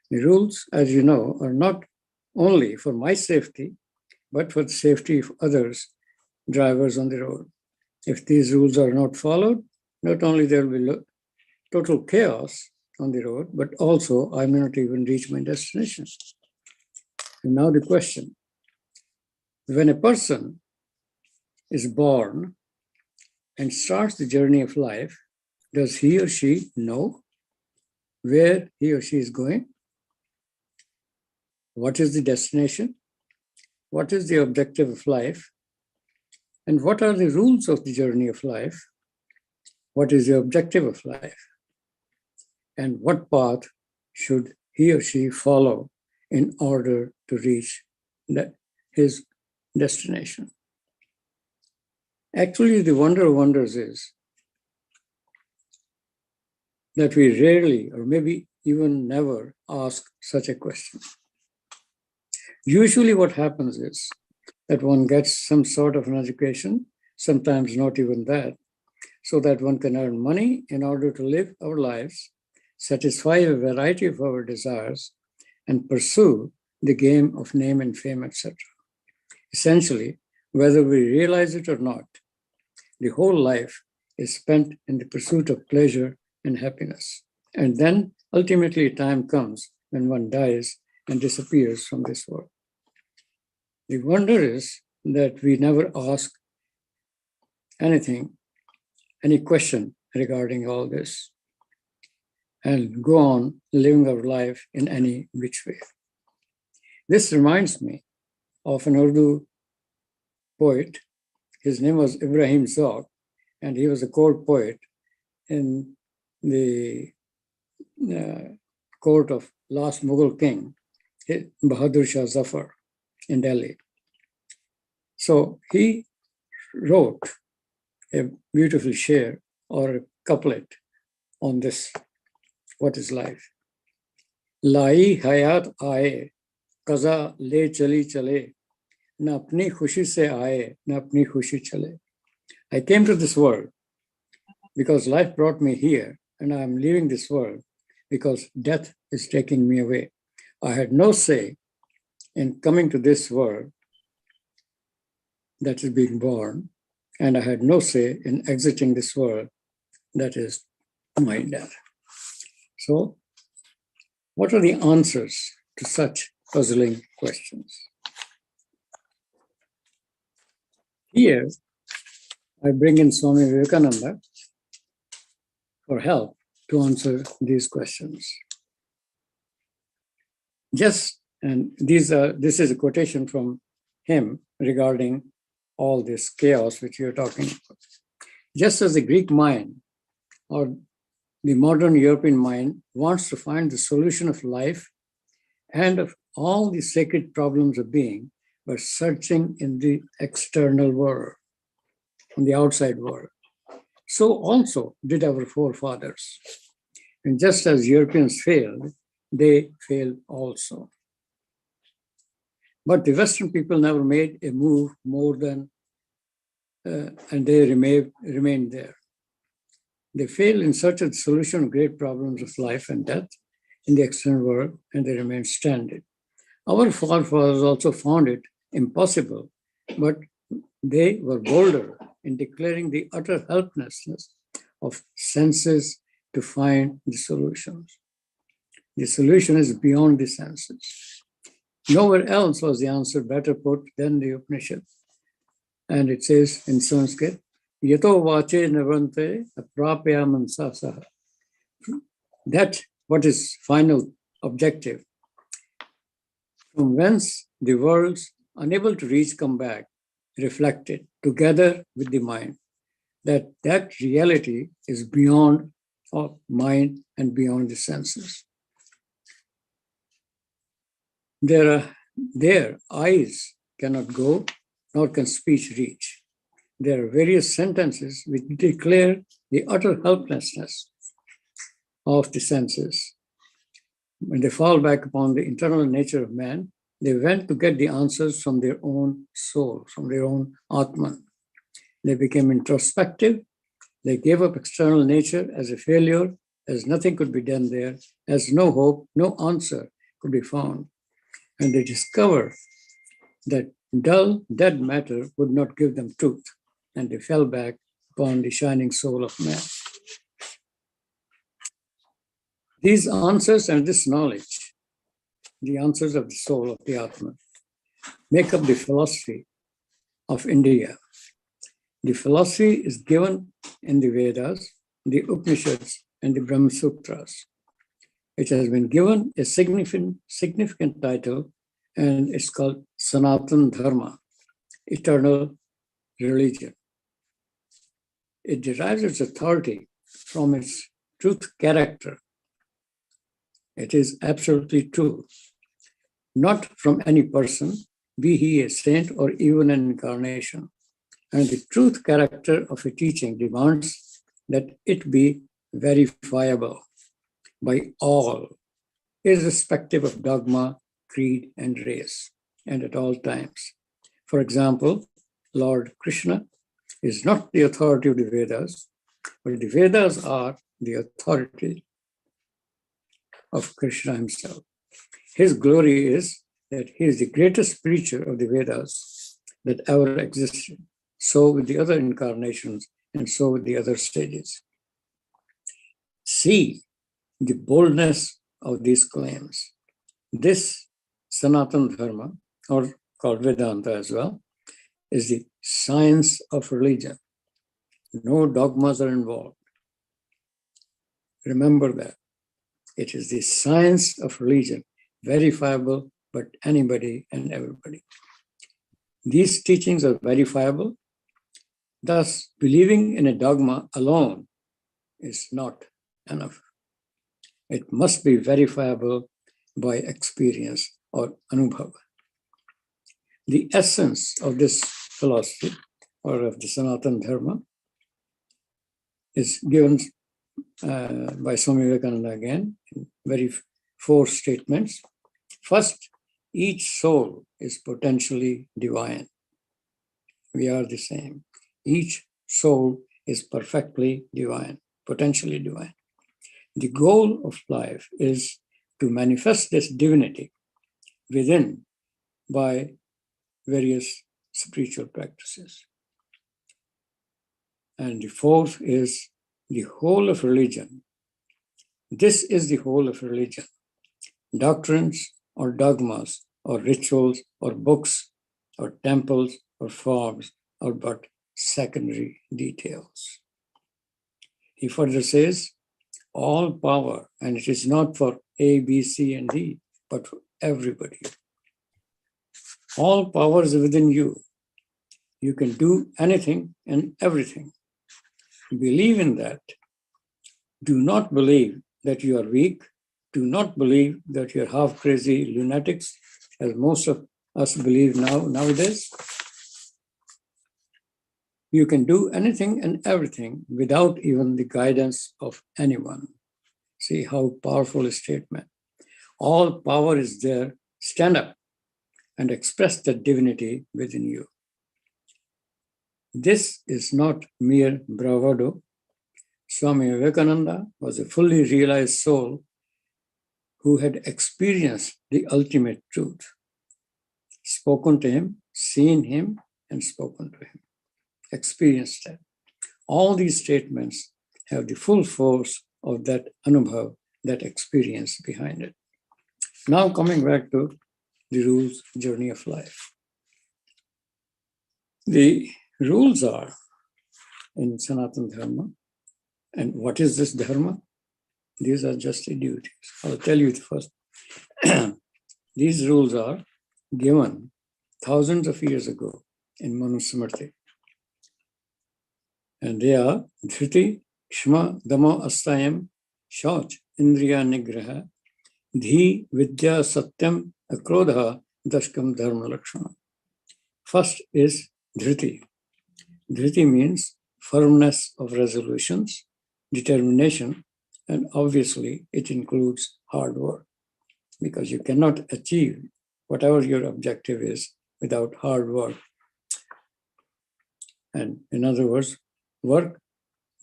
The rules, as you know, are not only for my safety, but for the safety of others, drivers on the road. If these rules are not followed, not only there will be total chaos on the road, but also I may not even reach my destination. And now the question, when a person is born and starts the journey of life, does he or she know where he or she is going? What is the destination? What is the objective of life? And what are the rules of the journey of life? What is the objective of life? And what path should he or she follow in order to reach his destination? Actually, the wonder of wonders is that we rarely, or maybe even never, ask such a question. Usually what happens is that one gets some sort of an education, sometimes not even that, so that one can earn money in order to live our lives, satisfy a variety of our desires, and pursue the game of name and fame, etc. Essentially, whether we realize it or not. The whole life is spent in the pursuit of pleasure and happiness. And then ultimately a time comes when one dies and disappears from this world. The wonder is that we never ask anything, any question regarding all this, and go on living our life in any which way. This reminds me of an Urdu poet. His name was Ibrahim Zauq, and he was a court poet in the court of last Mughal king, Bahadur Shah Zafar in Delhi. So he wrote a beautiful share or a couplet on this, what is life. Lai hayat aaye, kaza le chali chale, na apni khushi se aaye, na apni khushi chale. I came to this world because life brought me here, and I am leaving this world because death is taking me away. I had no say in coming to this world that is being born, and I had no say in exiting this world that is my death. So, what are the answers to such puzzling questions? Here, I bring in Swami Vivekananda for help to answer these questions. This is a quotation from him regarding all this chaos which we are talking about. Just as the Greek mind or the modern European mind wants to find the solution of life and of all the sacred problems of being by searching in the external world, on the outside world, so also did our forefathers. And just as Europeans failed, they failed also. But the Western people never made a move more than, and they remained there. They failed in search of the solution of great problems of life and death in the external world, and they remained stranded. Our forefathers also found it impossible, but they were bolder in declaring the utter helplessness of senses to find the solutions. The solution is beyond the senses. Nowhere else was the answer better put than the Upanishad. And it says in Sanskrit, Yato vache nirvante aprapya mansa saha. That what is final objective. From whence the worlds unable to reach come back, reflected together with the mind. That reality is beyond of mind and beyond the senses. Their eyes cannot go, nor can speech reach. There are various sentences which declare the utter helplessness of the senses. When they fall back upon the internal nature of man, they went to get the answers from their own soul, from their own Atman. They became introspective. They gave up external nature as a failure, as nothing could be done there, as no hope, no answer could be found. And they discovered that dull, dead matter would not give them truth, and they fell back upon the shining soul of man. These answers and this knowledge, the answers of the soul of the Atman, make up the philosophy of India. The philosophy is given in the Vedas, the Upanishads, and the Brahma Sutras. It has been given a significant title, and it's called Sanatan Dharma, eternal religion. It derives its authority from its truth character. It is absolutely true, not from any person, be he a saint or even an incarnation. And the truth character of a teaching demands that it be verifiable by all, irrespective of dogma, creed, and race, and at all times. For example, Lord Krishna is not the authority of the Vedas, but the Vedas are the authority of Krishna himself. His glory is that he is the greatest preacher of the Vedas, that ever existed. So with the other incarnations, and so with the other stages. See the boldness of these claims. This Sanatana Dharma, or called Vedanta as well, is the science of religion. No dogmas are involved. Remember that. It is the science of religion, verifiable by anybody and everybody. These teachings are verifiable. Thus, believing in a dogma alone is not enough. It must be verifiable by experience or anubhava. The essence of this philosophy, or of the Sanatana Dharma, is given by Swami Vivekananda again in four statements. First, each soul is potentially divine. We are the same. Each soul is perfectly divine, potentially divine. The goal of life is to manifest this divinity within by various spiritual practices. And the fourth is the whole of religion. This is the whole of religion. Doctrines or dogmas or rituals or books or temples or forms are but secondary details. He further says, all power, and it is not for A, B, C, and D, but for everybody. All power is within you. You can do anything and everything. Believe in that. Do not believe that you are weak. Do not believe that you're half crazy lunatics, as most of us believe nowadays. You can do anything and everything without even the guidance of anyone. See how powerful a statement. All power is there. Stand up and express the divinity within you. This is not mere bravado. Swami Vivekananda was a fully realized soul who had experienced the ultimate truth. Spoken to him, seen him, and spoken to him. Experienced that. All these statements have the full force of that anubhav, that experience behind it. Now coming back to the rules, journey of life. The rules are in Sanatana Dharma. And what is this Dharma? These are just the duties. I'll tell you first. These rules are given thousands of years ago in Manusmriti. And they are Dhriti, Kshma, Dama, Astayam, Shauch, Indriya, Nigraha, Dhi, Vidya, Satyam, Akrodha, Dashkam, Dharma, Lakshana. First is Dhriti. Dhriti means firmness of resolutions, determination, and obviously it includes hard work, because you cannot achieve whatever your objective is without hard work. And in other words, work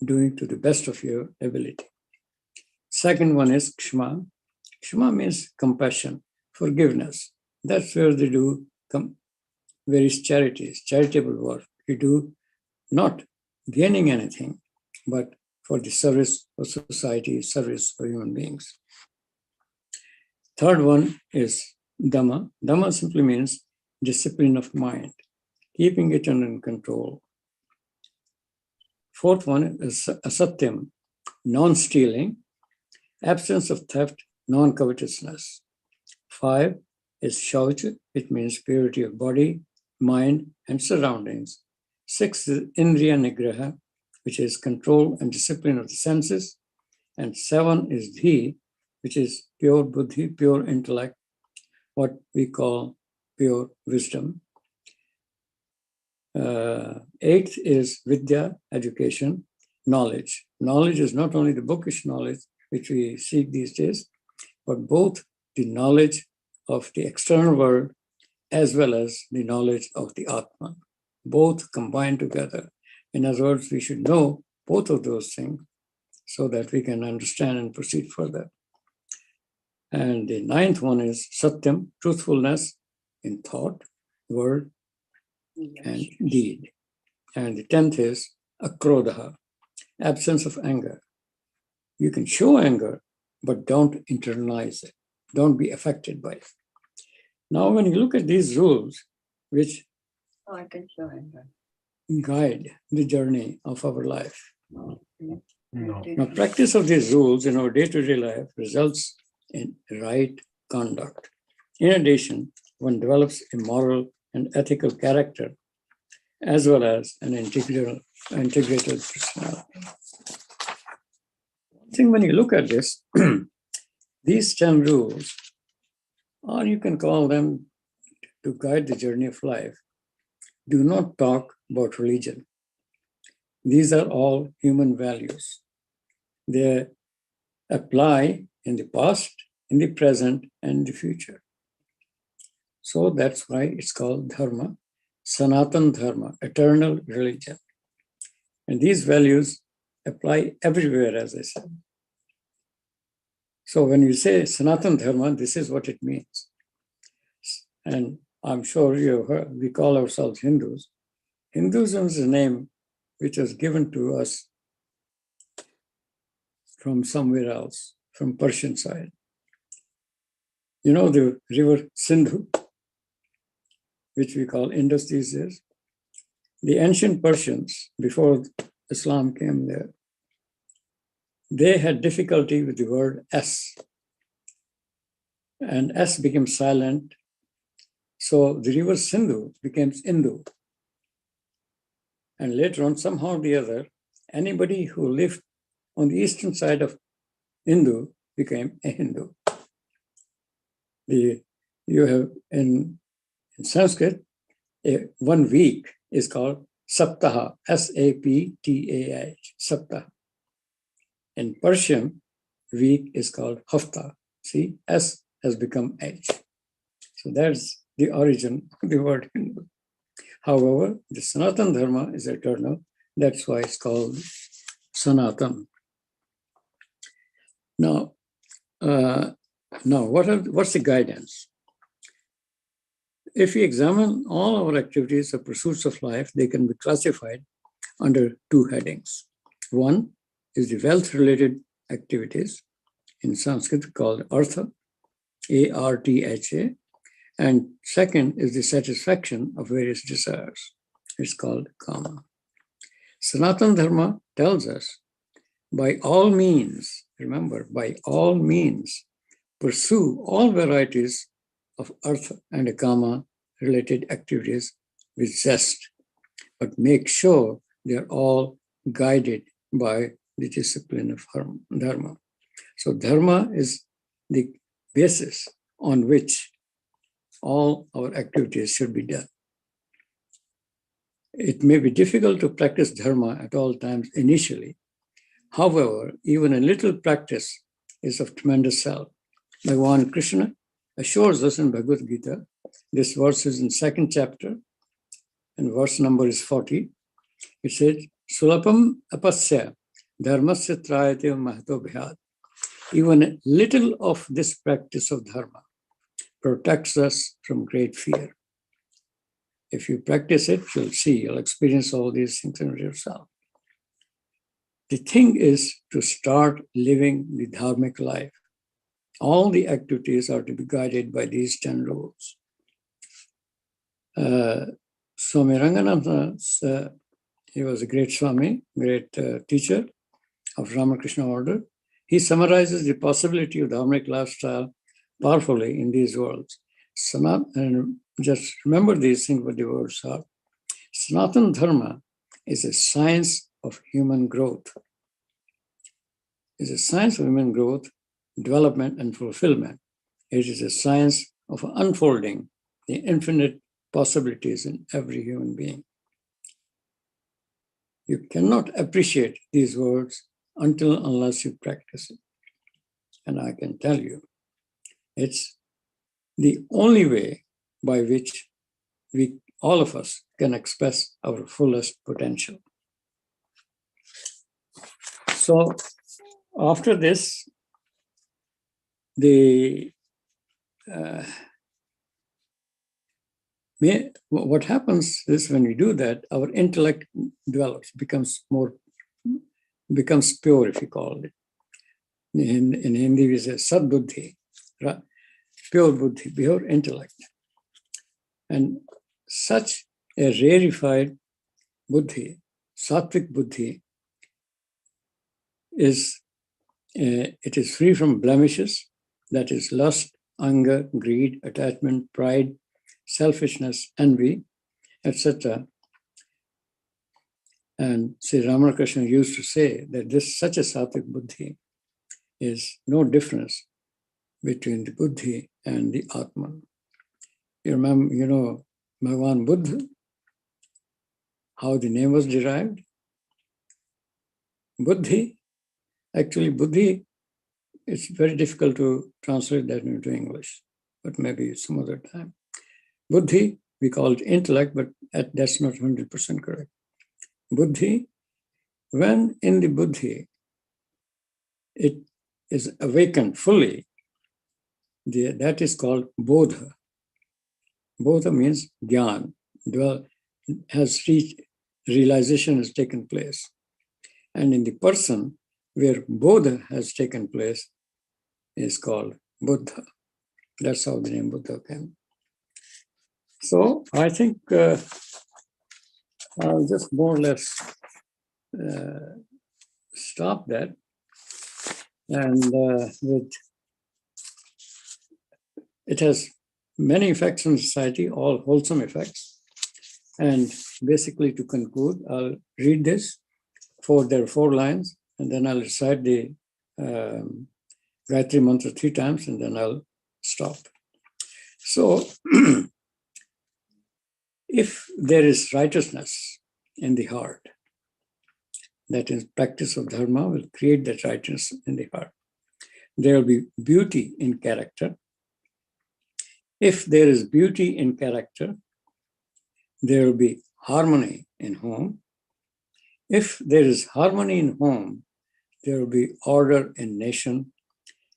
doing to the best of your ability. Second one is Kshma. Kshma means compassion, forgiveness. That's where they do various charities, charitable work. You do not gaining anything, but for the service of society, service of human beings. Third one is Dhamma. Dhamma simply means discipline of mind, keeping it under control. Fourth one is Asatyam, non-stealing, absence of theft, non-covetousness. 5 is Shaucha, it means purity of body, mind, and surroundings. 6 is Indriya Nigraha, which is control and discipline of the senses. And 7 is Dhi, which is pure buddhi, pure intellect, what we call pure wisdom. 8th is Vidya, education, knowledge. Knowledge is not only the bookish knowledge, which we seek these days, but both the knowledge of the external world as well as the knowledge of the Atman. Both combined together. In other words, we should know both of those things so that we can understand and proceed further. And the 9th one is Satyam, truthfulness in thought, word, and deed. And the 10th is akrodha, absence of anger. You can show anger, but don't internalize it. Don't be affected by it. Now, when you look at these rules, which I can show him that. guide the journey of our life. No. Now, practice of these rules in our day-to-day life results in right conduct. In addition, one develops a moral and ethical character, as well as an integrated personality. I think when you look at this, these 10 rules, or you can call them to guide the journey of life, do not talk about religion. These are all human values. They apply in the past, in the present, and the future. So that's why it's called dharma, Sanatan Dharma, eternal religion. And these values apply everywhere, as I said. So when you say Sanatan Dharma, this is what it means. And I'm sure you've heard, we call ourselves Hindus. Hinduism is a name which was given to us from somewhere else, from Persian side. You know the river Sindhu, which we call Indus these days. The ancient Persians, before Islam came there, they had difficulty with the word S. And S became silent. So the river Sindhu became Indu. And later on, somehow or the other, anybody who lived on the eastern side of Indu became a Hindu. You have in Sanskrit, 1 week is called Saptaha, S-A-P-T-A-H, Saptaha. In Persian, week is called Hafta. See, S has become H. So that's the origin of the word Hindu. However, the Sanatan Dharma is eternal. That's why it's called Sanatan. Now, what's the guidance? If we examine all our activities or pursuits of life, they can be classified under 2 headings. One is the wealth-related activities, in Sanskrit called Artha, A-R-T-H-A, and second is the satisfaction of various desires. It's called Kama. Sanatan Dharma tells us, by all means, remember, by all means, pursue all varieties of Artha and Kama related activities with zest, but make sure they're all guided by the discipline of Dharma. So Dharma is the basis on which all our activities should be done. It may be difficult to practice Dharma at all times initially. However, even a little practice is of tremendous help. Bhagavan Krishna assures us in Bhagavad Gita, this verse is in 2nd chapter, and verse number is 40. It says, Sulapam apasya dharmasya trayate mahato bhyad. Even a little of this practice of Dharma protects us from great fear. If you practice it, you'll see, you'll experience all these things in yourself. The thing is to start living the dharmic life. All the activities are to be guided by these 10 rules. Swami Ranganatha, he was a great Swami, great teacher of Ramakrishna order. He summarizes the possibility of dharmic lifestyle powerfully in these words. And just remember these things, what the words are. Sanatan Dharma is a science of human growth. It's a science of human growth, development, and fulfillment. It is a science of unfolding the infinite possibilities in every human being. You cannot appreciate these words unless you practice it. And I can tell you, it's the only way by which all of us can express our fullest potential. So after this, the What happens is when we do that, our intellect develops, becomes pure, if you call it. In Hindi, we say Sadbuddhi, pure buddhi, pure intellect. And such a rarefied buddhi, sattvic buddhi, is free from blemishes, that is lust, anger, greed, attachment, pride, selfishness, envy, etc. And Sri Ramakrishna used to say that such a sattvic buddhi is no difference between the buddhi and the Atman. You remember, Bhagavan Buddha, how the name was derived? Buddhi. Actually, buddhi, it's very difficult to translate that into English, but maybe some other time. Buddhi, we call it intellect, but that's not 100% correct. Buddhi, when in the buddhi, it is awakened fully, that is called bodha. Bodha means jnana, has reached, realization has taken place. And in the person where bodha has taken place is called Buddha. That's how the name Buddha came. So I think I'll just more or less stop that. And it has many effects on society, all wholesome effects. And basically, to conclude, I'll read this. There are 4 lines, and then I'll recite the Gayatri Mantra 3 times, and then I'll stop. So, if there is righteousness in the heart, that is, practice of dharma will create that righteousness in the heart. There will be beauty in character. If there is beauty in character, there will be harmony in home. If there is harmony in home, there will be order in nation.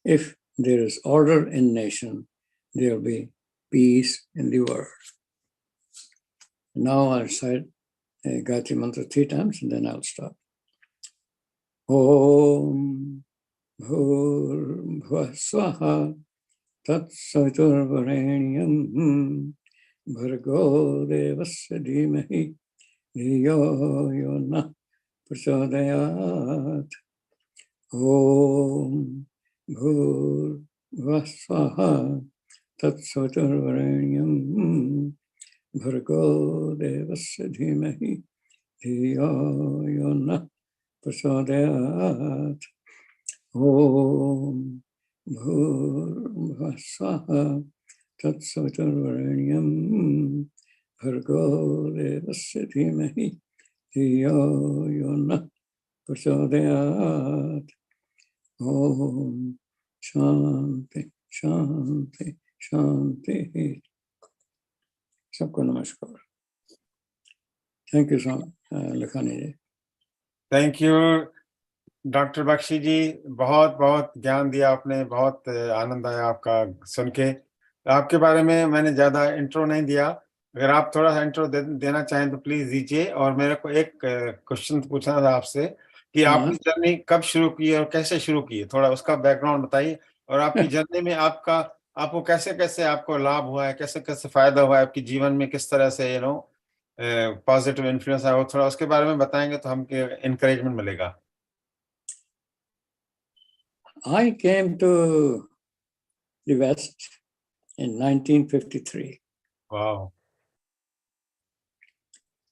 If there is order in nation, there will be peace in the world. Now I'll recite Gayatri Mantra 3 times, and then I'll stop. Om Bhur Swaha Tat Saviturvarenyam Bhargo Devasya Dhimahi Dhiyo Yona Prachodayat. Om Bhur Swaha Tat Saviturvarenyam Bhargo Devasya Dhimahi Dhiyo Yona Prachodayat. Om Bhur Swaha Tat Saviturvarenyam Bhargo Devasya Dhimahi Dhiyo Yona Prachodayat. Om Shanti Shanti Shanti. सबको नमस्कार. Thank you so much, Lakhani ji. Thank you doctor Bakshi ji, बहुत बहुत ज्ञान दिया आपने, बहुत आनंद आया आपका सुन के. आपके बारे में मैंने ज्यादा इंट्रो नहीं दिया, अगर आप थोड़ा सा इंट्रो देना चाहें तो प्लीज दीजिए. और मेरे को एक क्वेश्चन पूछना था आपसे कि आपकी जर्नी कब शुरू की और कैसे शुरू की, थोड़ा उसका बैकग्राउंड बताइए. और आपकी जर्नी में आपको कैसे कैसे आपको लाभ हुआ है, कैसे कैसे फायदा हुआ है आपके जीवन में, किस तरह से पॉजिटिव इन्फ्लुएंस है, वो थोड़ा उसके बारे में बताएंगे तो हमको एनकरेजमेंट मिलेगा. I came to the West in 1953. Wow.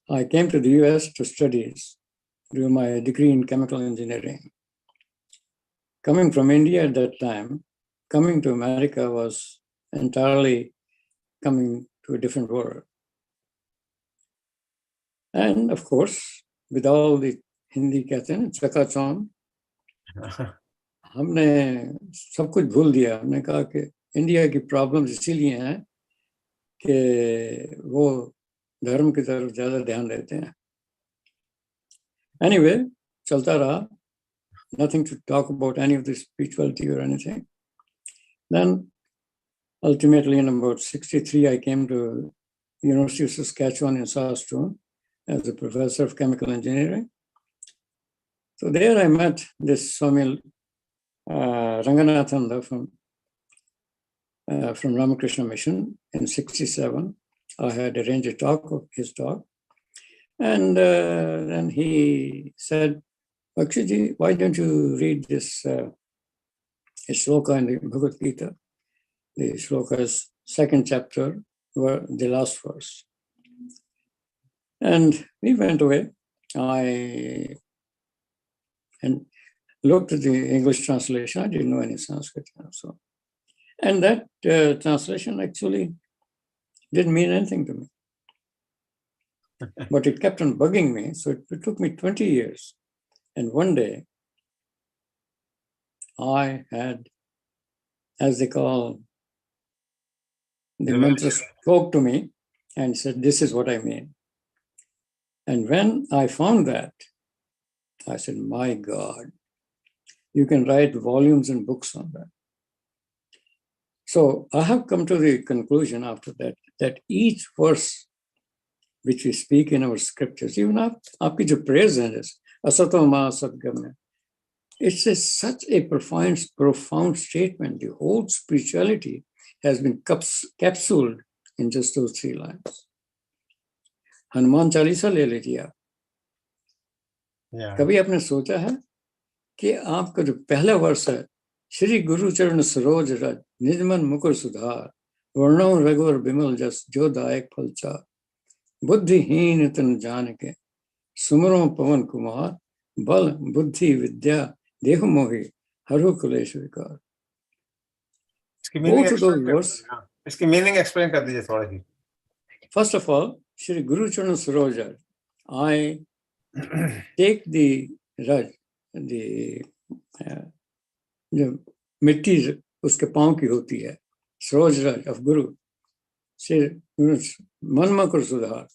I came to the US to study, do my degree in chemical engineering. Coming from India at that time, coming to America was entirely coming to a different world. And of course, with all the Hindi कहते हैं चकाचौंध, हमने सब कुछ भूल दिया. हमने कहा कि इंडिया की प्रॉब्लम्स इसीलिए हैं कि वो धर्म की तरफ ज़्यादा ध्यान देते हैं. Anyway, चलता रहा. Nothing to talk about any of the spirituality or anything. Then ultimately in about 63, I came to University of Saskatchewan in Saskatoon as a professor of chemical engineering. So there I met this Swami Ranganathan from Ramakrishna Mission in '67. I had arranged a talk of his talk. And then he said, Akshiji, why don't you read this shloka in the Bhagavad Gita? The shloka's second chapter, the last verse. And we went away. I looked at the English translation. I didn't know any Sanskrit. So, and that translation actually didn't mean anything to me. But it kept on bugging me. So it took me 20 years. And one day, I had, as they call, the mentor spoke to me and said, this is what I mean. And when I found that, I said, my God, you can write volumes and books on that. So I have come to the conclusion after that, that each verse which we speak in our scriptures, even aapki jo prayers hain, asato ma sadgamya, it's such a profound statement. The whole spirituality has been capsuled in just those 3 lines. Hanuman Chalisa le लीजिए आप. कभी आपने सोचा है कि आपका जो पहला वर्ष है, श्री गुरु चरण सरोज रज निजमन मुकुर सुधार वर्णो रघुवर बिमल जस जो दायक फल चार बुद्धिहीन तन जान के सुमरो पवन कुमार बल बुद्धि विद्या देह मोहि हरु कलेश विकार. इसकी मीनिंग एक्सप्लेन कर दीजिए थोड़ा सी. First of all, Shri Guru Charan Saroja, I take the raj, the मिट्टी उसके पाँव की होती है, सरोज रज of Guru, से मन मकर सुधार.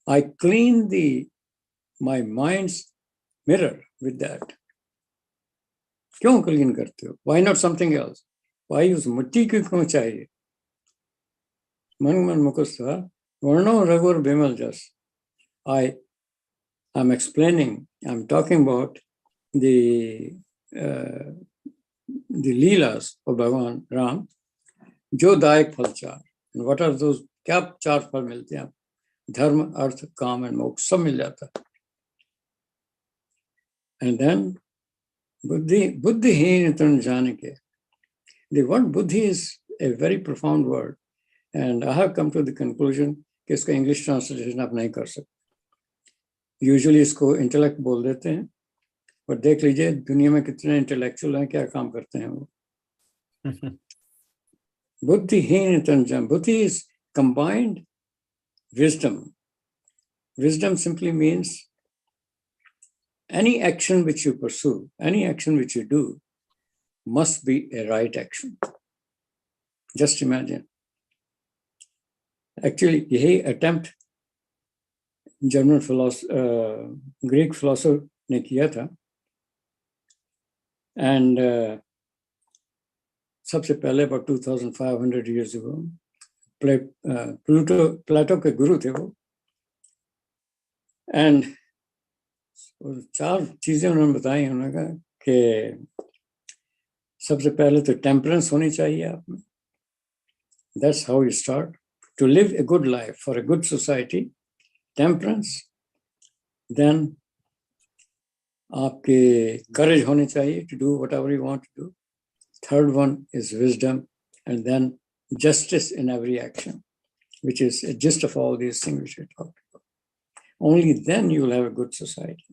I clean my mind's mirror with that. क्यों clean करते हो? Why not something else? Why उस मिट्टी क्यों चाहिए? मन मकर सुधार वर्णो रघुवर बिमल जस. I'm explaining, I'm talking about the Leelas of Bhagavan Ram, jo dayak phal char. And what are those? Kya 4 phal milte hain? Dharma, arth, काम and moksha सब मिल जाता है. And then buddhihin tan jane ke. The word buddhi is a very profound word. And I have come to the conclusion कि इसका English translation आप नहीं कर सकते. Usually इसको intellect बोल देते हैं, पर देख लीजिए दुनिया में कितने intellectual हैं, क्या काम करते हैं वो. बुद्धिहीन तन जान. Buddhi is combined wisdom. Wisdom simply means any action which you pursue, any action which you do must be a right action. Just imagine. Actually, यही attempt German philosopher, Greek philosopher ने किया था. And सबसे पहले about 2,500 years ago, Plato के गुरु थे वो. And 4 चीजें उन्होंने बताई. उन्होंने कहा कि सबसे पहले तो temperance होनी चाहिए आप में. That's how you start. To live a good life for a good society, temperance. Then आपके courage होनी चाहिए to do whatever you want to do. Third one is wisdom, and then justice in every action, which is a gist of all these things which we talked about. Only then you will have a good society.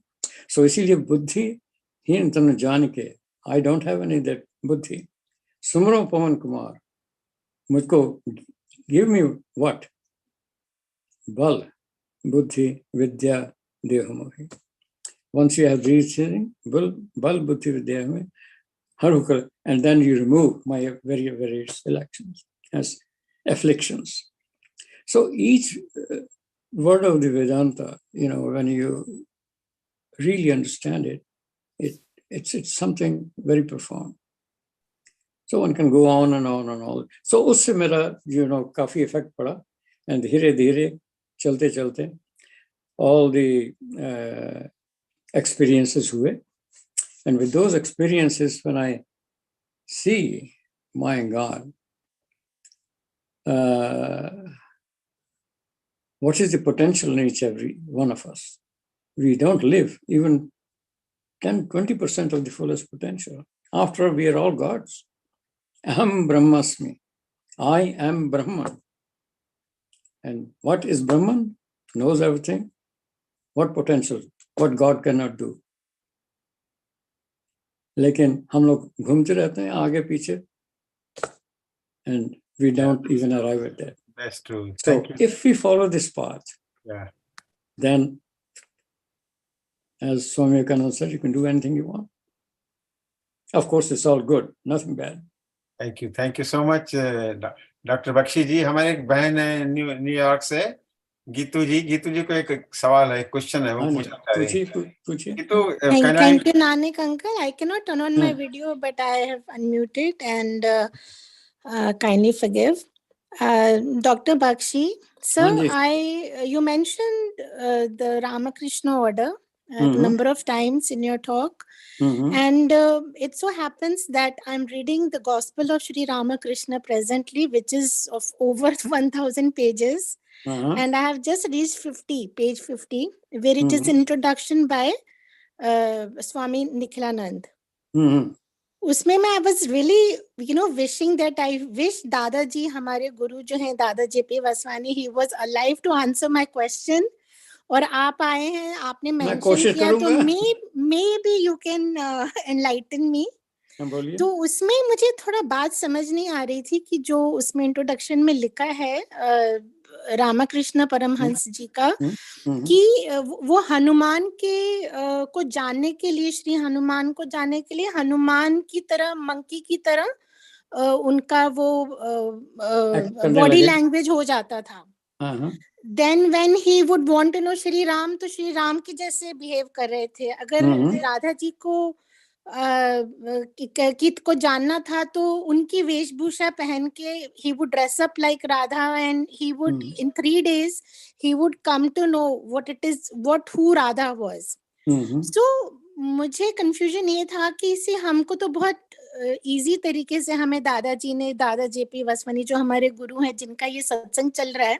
So इसीलिए बुद्धि हीन तन जान के, I don't have any that बुद्धि. सुमरो पवन कुमार, मुझको give me what? Bal, buddhi, vidya, deha mohi. Once you have these things, bal, buddhi, vidya mohi, harukar, and then you remove my various elections as afflictions. So each word of the Vedanta, when you really understand it, it's something very profound. So one can go on and on and on. So उससे मेरा काफी effect पड़ा. and धीरे धीरे चलते चलते all the experiences हुए, and with those experiences, when I see my God, what is the potential in each every one of us? We don't live even 10-20% of the fullest potential. After all, we are all gods. Aham Brahmasmi. I am Brahman. And what is Brahman? Knows everything. What potential? What God cannot do. लेकिन हम लोग घूमते रहते हैं आगे पीछे, and we don't even arrive at that. That's true. So Thank you. if we follow this path, Yeah. then, as Swami Vivekananda said, you can do anything you want. Of course, it's all good, nothing bad. Thank you so much, doctor Bakshi ji. हमारे एक बहन है New York से, गीतू जी को एक सवाल है, question है, वो पूछना चाह रही हैं. पूछिए. Geetu, Thank you, Nanak uncle. I cannot turn on my video, but I have unmuted, and kindly forgive. Dr. Bakshi, sir, you mentioned the Ramakrishna order a number of times in your talk. And it so happens that I'm reading the Gospel of Sri Ramakrishna presently, which is of over 1000 pages. And I have just reached page 50, where it is an introduction by Swami Nikhilanand. उसमें मैं I was really, wishing that I wish दादाजी, हमारे गुरु जो हैं दादा JP Vaswani, he was alive to answer my question. और आप आए हैं, आपने मेंशन किया, तो maybe you can enlighten me. तो उसमें मुझे थोड़ा बात समझ नहीं आ रही थी कि जो उसमें इंट्रोडक्शन में लिखा है रामकृष्ण परमहंस जी का, कि वो हनुमान के को जानने के लिए, श्री हनुमान को जानने के लिए हनुमान की तरह, मंकी की तरह उनका वो बॉडी लैंग्वेज हो जाता था. Then when he would want to know Shri Ram, तो श्री राम की जैसे बिहेव कर रहे थे. अगर राधा जी को कित को जानना था, तो उनकी वेशभूषा पहन के he would dress up like Radha, and he would in 3 days he would come to know who Radha was. So मुझे confusion ये था कि इसे हमको तो बहुत इजी तरीके से हमें दादाजी ने, दादा जेपी वासवानी जो हमारे गुरु हैं, जिनका ये सत्संग चल रहा है,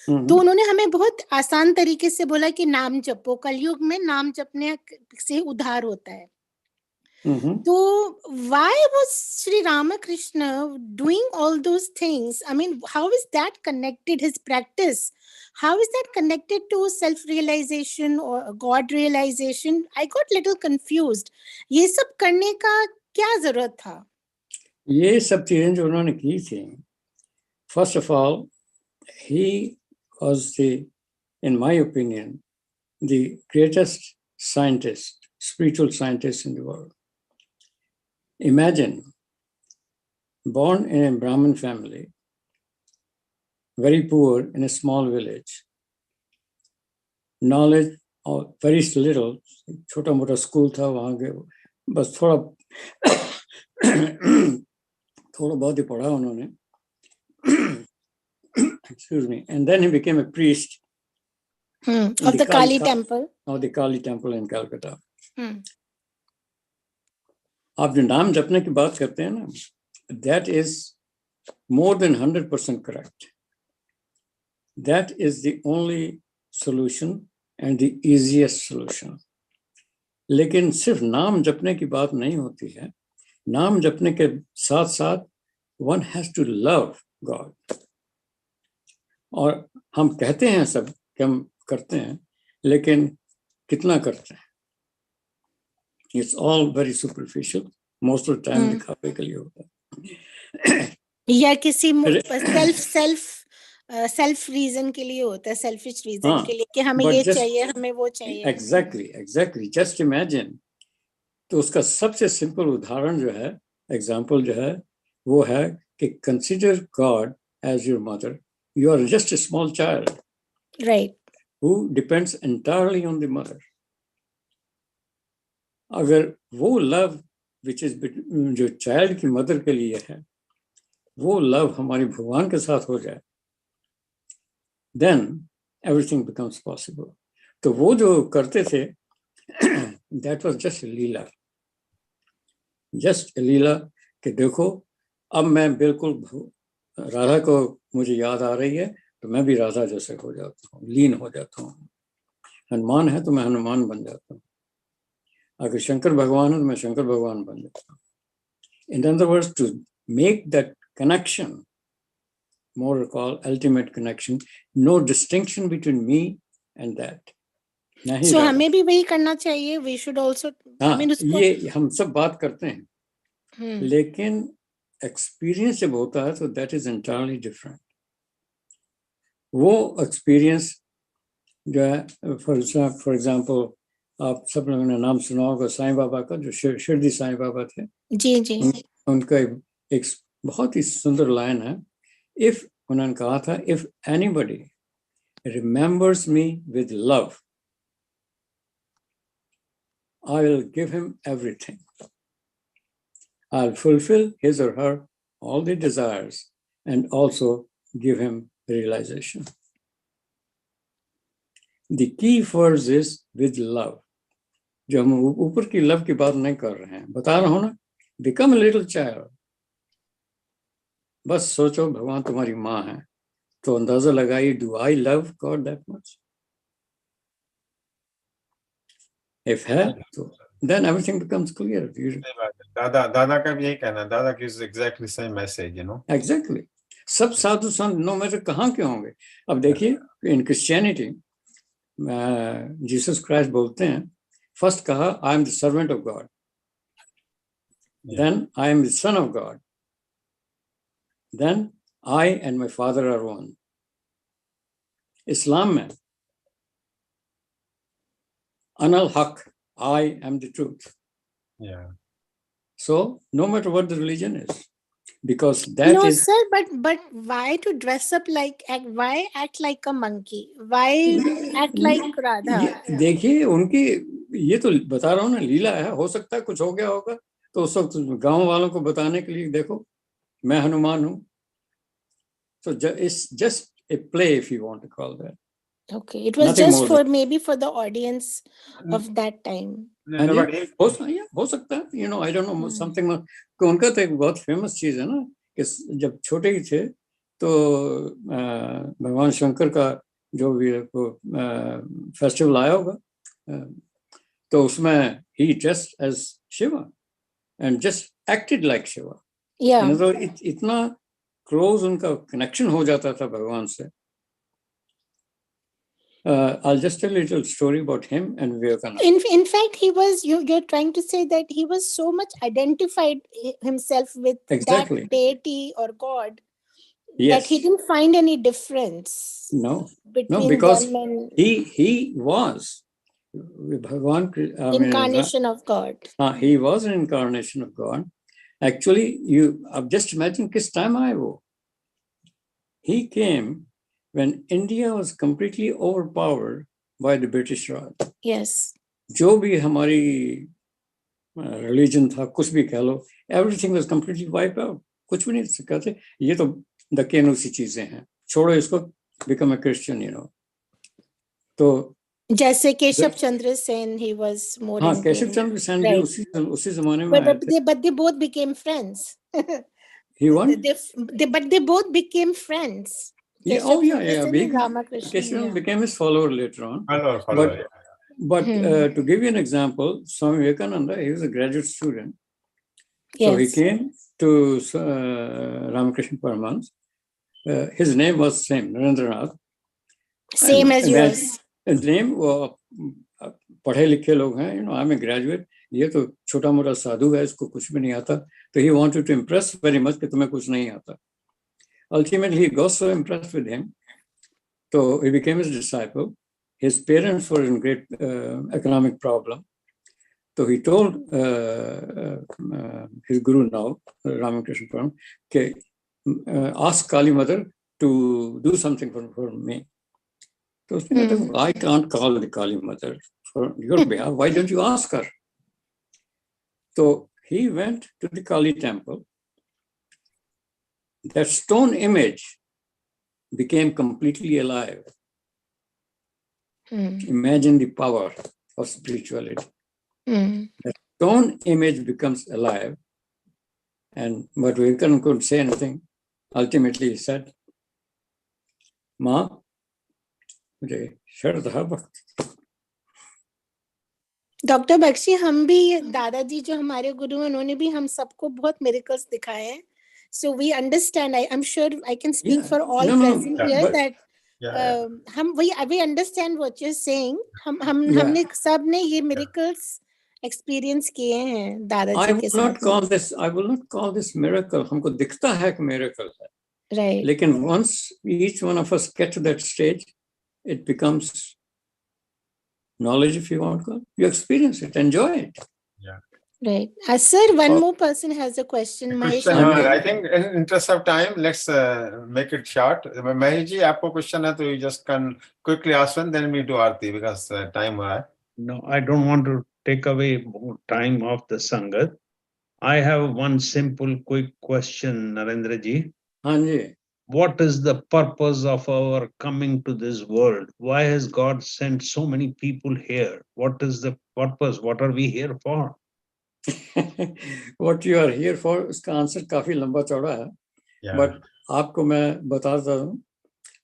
तो उन्होंने हमें बहुत आसान तरीके से बोला कि नाम जपो, कलयुग में नाम जपने से उद्धार होता है. So why was Sri Ramakrishna doing all those things? I mean, how is that connected, his practice? How is that connected to self-realization or God realization? I got little confused. ये सब करने का क्या जरूरत था? ये सब चीजें जो उन्होंने की थी, first of all, he was in my opinion, the greatest scientist, spiritual scientist in the world. Imagine, born in a Brahmin family, very poor in a small village, knowledge of very little, छोटा मोटा school था वहाँ के, बस थोड़ा बहुत ही पढ़ा उन्होंने. Excuse me. And then he became a priest of the Kali temple. Of the Kali temple in Calcutta. आप जो नाम जपने की बात करते हैं ना, that is more than 100% correct. That is the only solution and the easiest solution. लेकिन सिर्फ नाम जपने की बात नहीं होती है. नाम जपने के साथ साथ one has to love God. और हम कहते हैं सब कि हम करते हैं, लेकिन कितना करते हैं? It's all very superficial. Most of the time दिखावे के लिए होता है. या किसी self reason के लिए होता है, selfish reason के लिए कि हमें ये चाहिए, हमें वो चाहिए. Exactly. Just imagine. तो उसका सबसे simple उदाहरण जो है, example जो है, वो है कि consider God as your mother. You are just a small child. Right. Who depends entirely on the mother. अगर वो love which is जो child की mother के लिए है, वो love हमारी भगवान के साथ हो जाए, then everything becomes possible. तो वो जो करते थे, that was just a Leela, just a लीला कि देखो अब मैं बिल्कुल राधा को मुझे याद आ रही है तो मैं भी राधा जैसे हो जाता हूँ, लीन हो जाता हूँ. हनुमान है तो मैं हनुमान बन जाता हूँ. अगर शंकर भगवान है तो मैं शंकर भगवान बन जाता हूँ. In other words, to make that connection, more called ultimate connection, no distinction between me and that. So हमें भी वही करना चाहिए. We should also. हाँ, ये हम सब बात करते हैं, लेकिन एक्सपीरियंस जब होता है तो that is entirely different. वो एक्सपीरियंस जो है, for example, आप सब लोगों ने नाम सुना होगा साईं बाबा का, जो शिरडी साईं बाबा थे. जी जी. उनका एक बहुत ही सुंदर लाइन है. If उन्होंने कहा था, if anybody remembers me with love, I will give him everything. I'll fulfill his or her all the desires and also give him realization. The key phrase is with love. जो हम ऊपर की love की बात नहीं कर रहे हैं, बता रहा हूं ना, become a little child. बस सोचो भगवान तुम्हारी माँ है तो अंदाजा लगाइए, do I love God that much? If है तो then everything becomes clear. दादा का भी यही कहना, दादा gives exactly same message, you know. Exactly. सब साधु संत नो मैटर कहाँ के होंगे. अब देखिए इन क्रिश्चियनिटी जीसस क्राइस्ट बोलते हैं, फर्स्ट कहा I am the servant of God, then I am the son of God, then I and my father are one. Islam में अनल हक, I am the truth. Yeah. So no matter what the religion is, because that no, is. No, sir, but why to dress up like, why act like a monkey? Why act like Radha? देखिए उनकी, ये तो बता रहा हूँ ना, लीला है. हो सकता है कुछ हो गया होगा तो उस वक्त गांव वालों को बताने के लिए, देखो मैं हनुमान हूँ. So it's just a play, if you want to call that. Okay, it was Nothing just for than. maybe for the audience of that time. हो सकता है, you know, I don't know, something. उनका तो एक बहुत famous चीज है ना कि जब छोटे ही थे तो भगवान शंकर का जो भी फेस्टिवल आया होगा तो उसमें he dressed as Shiva and just acted like Shiva. Yeah. इतना क्लोज उनका कनेक्शन हो जाता था भगवान से. I'll just tell a little story about him and Vivekananda. In fact, he was, you're trying to say that he was so much identified himself with Exactly. that deity or God, Yes. that he didn't find any difference. No, between because them and he was Bhagwan, incarnation of God. He was an incarnation of God. Actually, just imagine किस time आए वो. He came when India was completely overpowered by the British Raj. Yes. जो भी हमारी religion था, कुछ भी कह लो, everything was completely wiped out. कुछ भी नहीं सकते थे. ये तो दकियानूसी चीजें हैं. छोड़ो इसको, become a Christian, you know. तो जैसे Keshav Chandra Sen, he was more. हाँ, केशव चंद्र सेन भी उसी जमाने में आए थे. But they both became friends. He won. But they both became friends. Yeah, Keshav became his follower later on. But to give you an example, Swami Vivekananda, he was a graduate student. Yes. So he came to Ramakrishna Paramahansa. His name was same, Narendranath. Same as yours. His name, पढ़े लिखे लोग हैं, you know, I'm a graduate. ये तो छोटा मोटा साधु है, इसको कुछ भी नहीं आता. So he wanted to impress very much कि तुम्हें कुछ नहीं आता. Ultimately, he got so impressed with him, so he became his disciple. His parents were in great economic problem. So he told his guru now, Ramakrishna Paramahansa, ask Kali Mother to do something for me. So I can't call the Kali Mother for your behalf. Why don't you ask her? So he went to the Kali temple. That stone image became completely alive. Hmm. Imagine the power of spirituality. Hmm. The stone image becomes alive. And but Vivekananda couldn't say anything. Ultimately, he said, "Ma, मुझे श्रद्धा भक्ति." Doctor Bakshi, हम भी दादाजी जो हमारे गुरु हैं, उन्होंने भी हम सबको बहुत मिरेकल्स दिखाए हैं. So we understand. I'm sure I can speak Yeah. for all No, no, present yeah, here but- that Yeah. we understand what you're saying. Yeah. हमने सब ने ये miracles experience किए हैं दादाजी के साथ. I will not call this miracle. हमको दिखता है कि miracle है. Right. लेकिन once each one of us get to that stage, it becomes knowledge, if you want to call it. You experience it, enjoy it. Right. Sir, one more person has a question. Mahesh. Question, I think in interest of time, let's make it short. Mahesh ji, आपको question है तो you just can quickly ask one, then we do Aarti because time हो रहा है. No, I don't want to take away more time of the Sangat. I have one simple, quick question, Narendra ji. हाँ जी. What is the purpose of our coming to this world? Why has God sent so many people here? What is the purpose? What are we here for? What you are here for, उसका answer काफी लंबा चौड़ा है. Yeah. But आपको मैं बताता हूँ.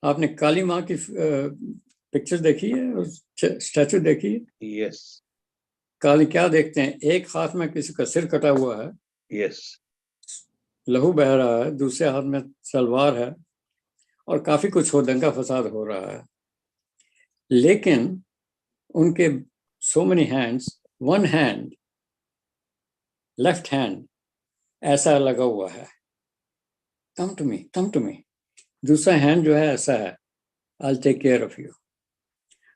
आपने काली माँ की पिक्चर देखी है, स्टैचू देखी है? Yes. काली क्या देखते हैं? एक हाथ में किसी का सिर कटा हुआ है. Yes. लहू बह रहा है, दूसरे हाथ में तलवार है और काफी कुछ हो, दंगा फसाद हो रहा है. लेकिन उनके so many hands, one hand, left hand ऐसा लगा हुआ है, come to me, come to me. दूसरा hand जो है ऐसा है, I'll take care of you.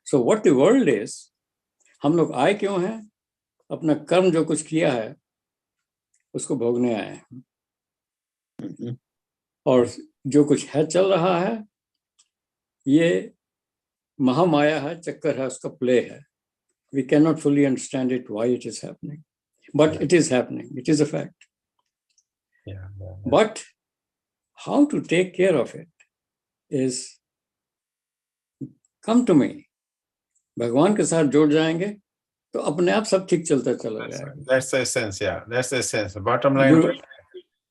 So what the world is, हम लोग आए क्यों हैं? अपना कर्म जो कुछ किया है उसको भोगने आए हैं. और जो कुछ है चल रहा है ये महामाया है, चक्कर है, उसका प्ले है. We cannot fully understand it, why it is happening. But it is happening. It is a fact. Yeah. But how to take care of it is come to me. भगवान के साथ जुड़ जाएंगे तो अपने आप सब ठीक चलता चला जाएगा. That's the essence, yeah. That's the essence. Bottom line.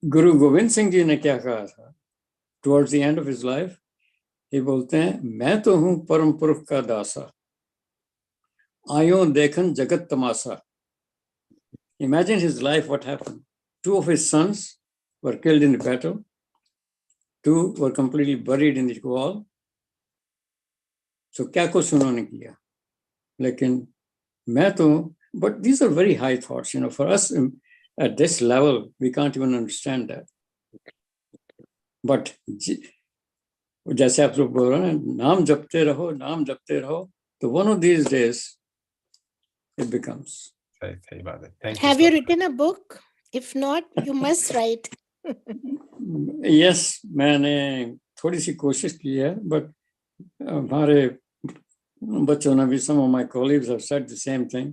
गुरु गोविंद सिंह जी ने क्या कहा था? Towards the end of his life, ये बोलते हैं, मैं तो हूँ परम पुरुष का दासा, आयो देखन जगत तमाशा. Imagine his life, what happened. 2 of his sons were killed in the battle. 2 were completely buried in the wall. So क्या कुछ उन्होंने किया. लेकिन मैं तो, but these are very high thoughts, for us at this level, we can't even understand that. But जैसे आप लोग बोल रहे हैं, नाम जपते रहो, तो one of these days it becomes. सही बात है. Thank you. Have you written a book? If not, you must write. Yes, मैंने थोड़ी सी कोशिश की है, but हमारे बच्चों ने भी, some of my colleagues have said the same thing,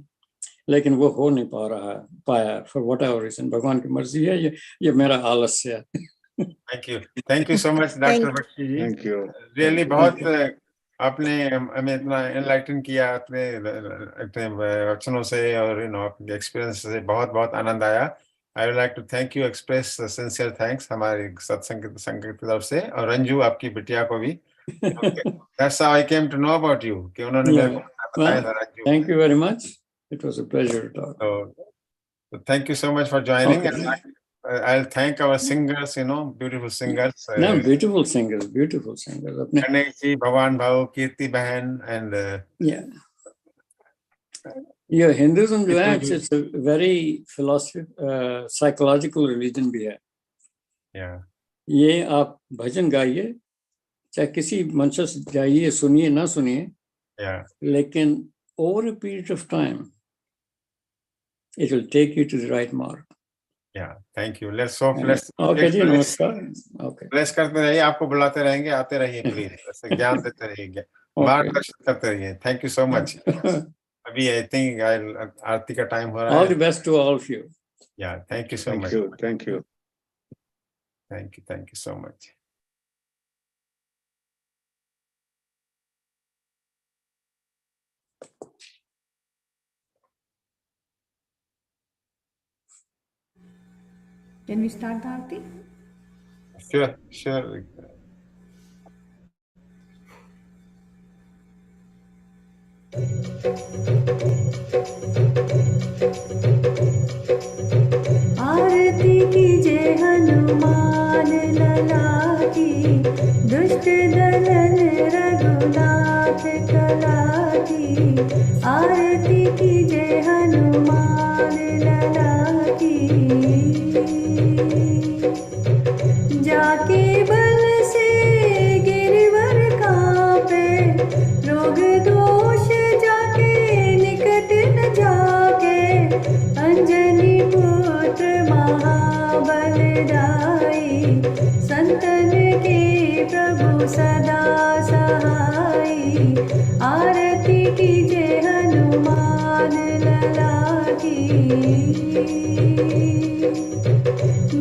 लेकिन वो हो नहीं पाया for whatever reason. भगवान की मर्जी है, ये मेरा आलस्य है. Thank you so much, Dr. Bakshi ji. Thank you. Really बहुत आपने हमें इतना enlighten किया अपने वचनों से और आपके experience से बहुत आनंद आया. I would like to thank you, express sincere thanks हमारे सत्संग की तरफ से, और रंजू आपकी बिटिया को भी. That's how I came to know about you. कि उन्होंने मेरे को बताया था, Ranju. Thank you very much. It was a pleasure to talk. So thank you so much for joining. Okay. And I'll thank our singers, beautiful singers. No, beautiful singers. अपने Ganesh ji, Bhavan Bhau, Kirti Bahan, and yeah. Yeah, Hinduism जो है, it's a very psychological religion भी है. yeah. ये आप भजन गाइए, चाहे किसी मंच से जाइए, सुनिए ना सुनिए, Yeah. लेकिन over a period of time, it will take you to the right mark. Yeah, thank you. Let's hope. Okay जी, नमस्कार. Okay. Bless करते रहिए, आपको बुलाते रहेंगे, आते रहिए please. ज्ञान देते रहिए, मार्गदर्शन करते रहिए. Thank you so much. अभी I think आरती का time हो रहा है. All the best to all of you. Yeah, thank you so much. Thank you. Thank you so much. Can we start the Aarti? Sure. आरती कीजिए हनुमान लला की, दुष्ट दलन रघुनाथ कला की। आरती कीजिए हनुमान लला की, जाके बल से गिरवर कांपे, रोग दोष जाके निकट न जाके। अंजनी पुत्र महाबलदाई, संतन के प्रभु सदा सहाई। आरती कीजिए हनुमान लला की।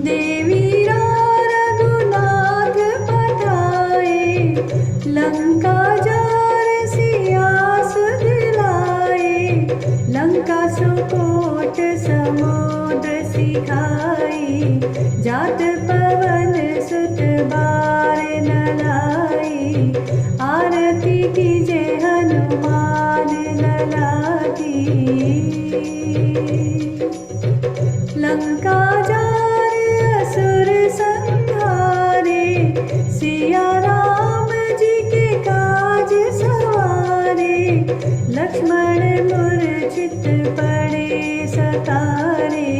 देवी रघुनाथ पठाए, लंका जार सिया सुध लाए। लंका सुकोट समुद्र सिखाई, जात पवन सुत बार न लाई। आरती कीजिए हनुमान लला की। लंका जार असुर संहारे, सिया राम जी के काज सवारे। लक्ष्मण मूर्छित पड़े सतारे,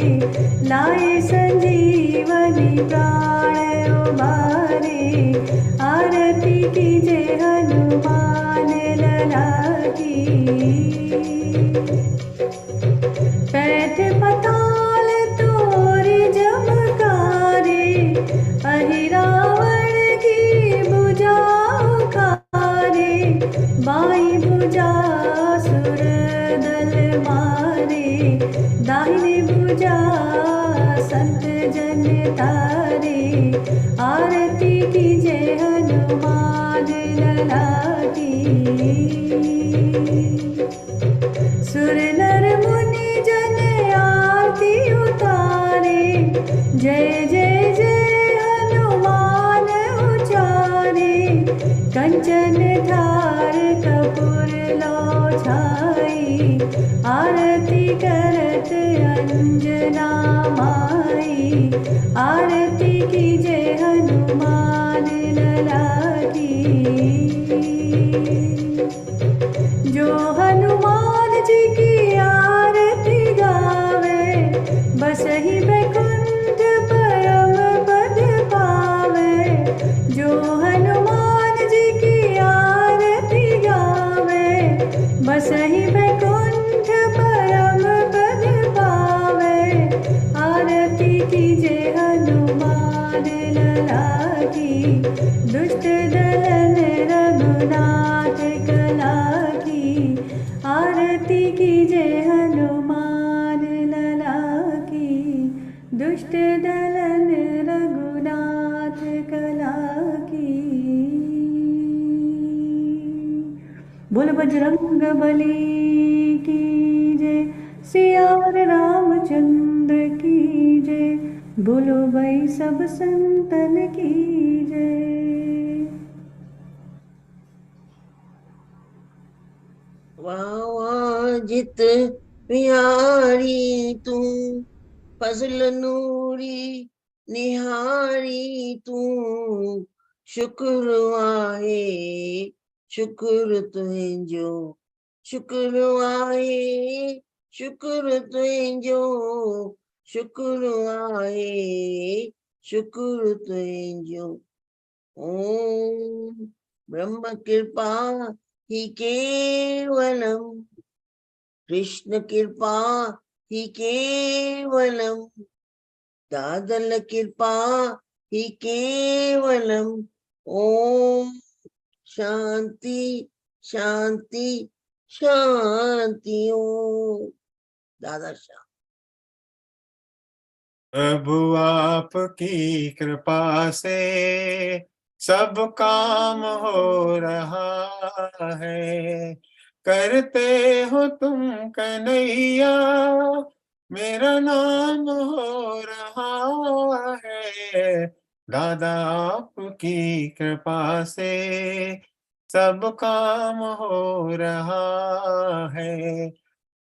लाए संजीवनी प्राण उबारे। आरती कीजिए हनुमान लला की। पैठ पताल तोरे जमकारे, अहिरावण की भुजा उखारे। बाई भुजा सुर दल मारे, दाहिनी भुजा संत जन तारे। आरती कीजिए हनुमान लला की। सुर नर मुनि जन आरती उतारे, जय जय जय हनुमान उचारे। कंचन थार कपूर लो छाई, आरती करत अंजना माई। आरती कीजिए हनुमान लला की। जो हनुमान जी की आरती गावे, बस ही बैकुंठ परम पद पावे। जो हनुमान जी की आरती गावे, बस ही बैकुंठ परम पद पावे। आरती कीजिए हनुमान लला की। दुष्ट दलन रघुनाथ कला की। आरती कीजिए हनुमान लला की। दुष्ट दलन रघुनाथ कला की। बोल बजरंग बली की जय, सियावर रामचंद्र की जय। बोलो भाई सब संतन की जय। वाह जित प्यारी तू, फजल नूरी निहारी तू। शुक्र आहे शुक्र तुंहिंजो, शुक्र आहे शुक्र तुंहिंजो। शुक्र आहे शुक्र तुंहिंजो। ओम ब्रह्म कृपा ही केवलम, कृष्ण कृपा ही केवलम। दादल कृपा ही केवलम। ओम शांति शांति शांति। ओम दादा शांति। प्रभु आपकी कृपा से सब काम हो रहा है। करते हो तुम कन्हैया मेरा नाम हो रहा है। दादा आपकी कृपा से सब काम हो रहा है।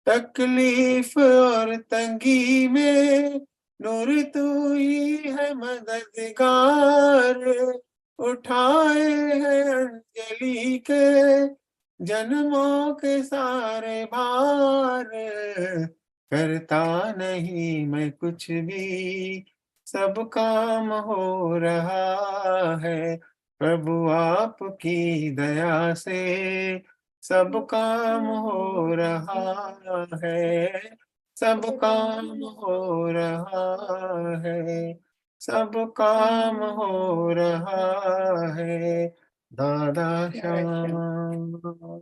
तकलीफ और तंगी में नूर तू ही है मददगार। उठाए हैं अंजलि के जन्मों के सारे भार। करता नहीं मैं कुछ भी, सब काम हो रहा है। प्रभु आपकी दया से सब काम हो रहा है। सब काम हो रहा है। सब काम हो रहा है। दादा श्याम।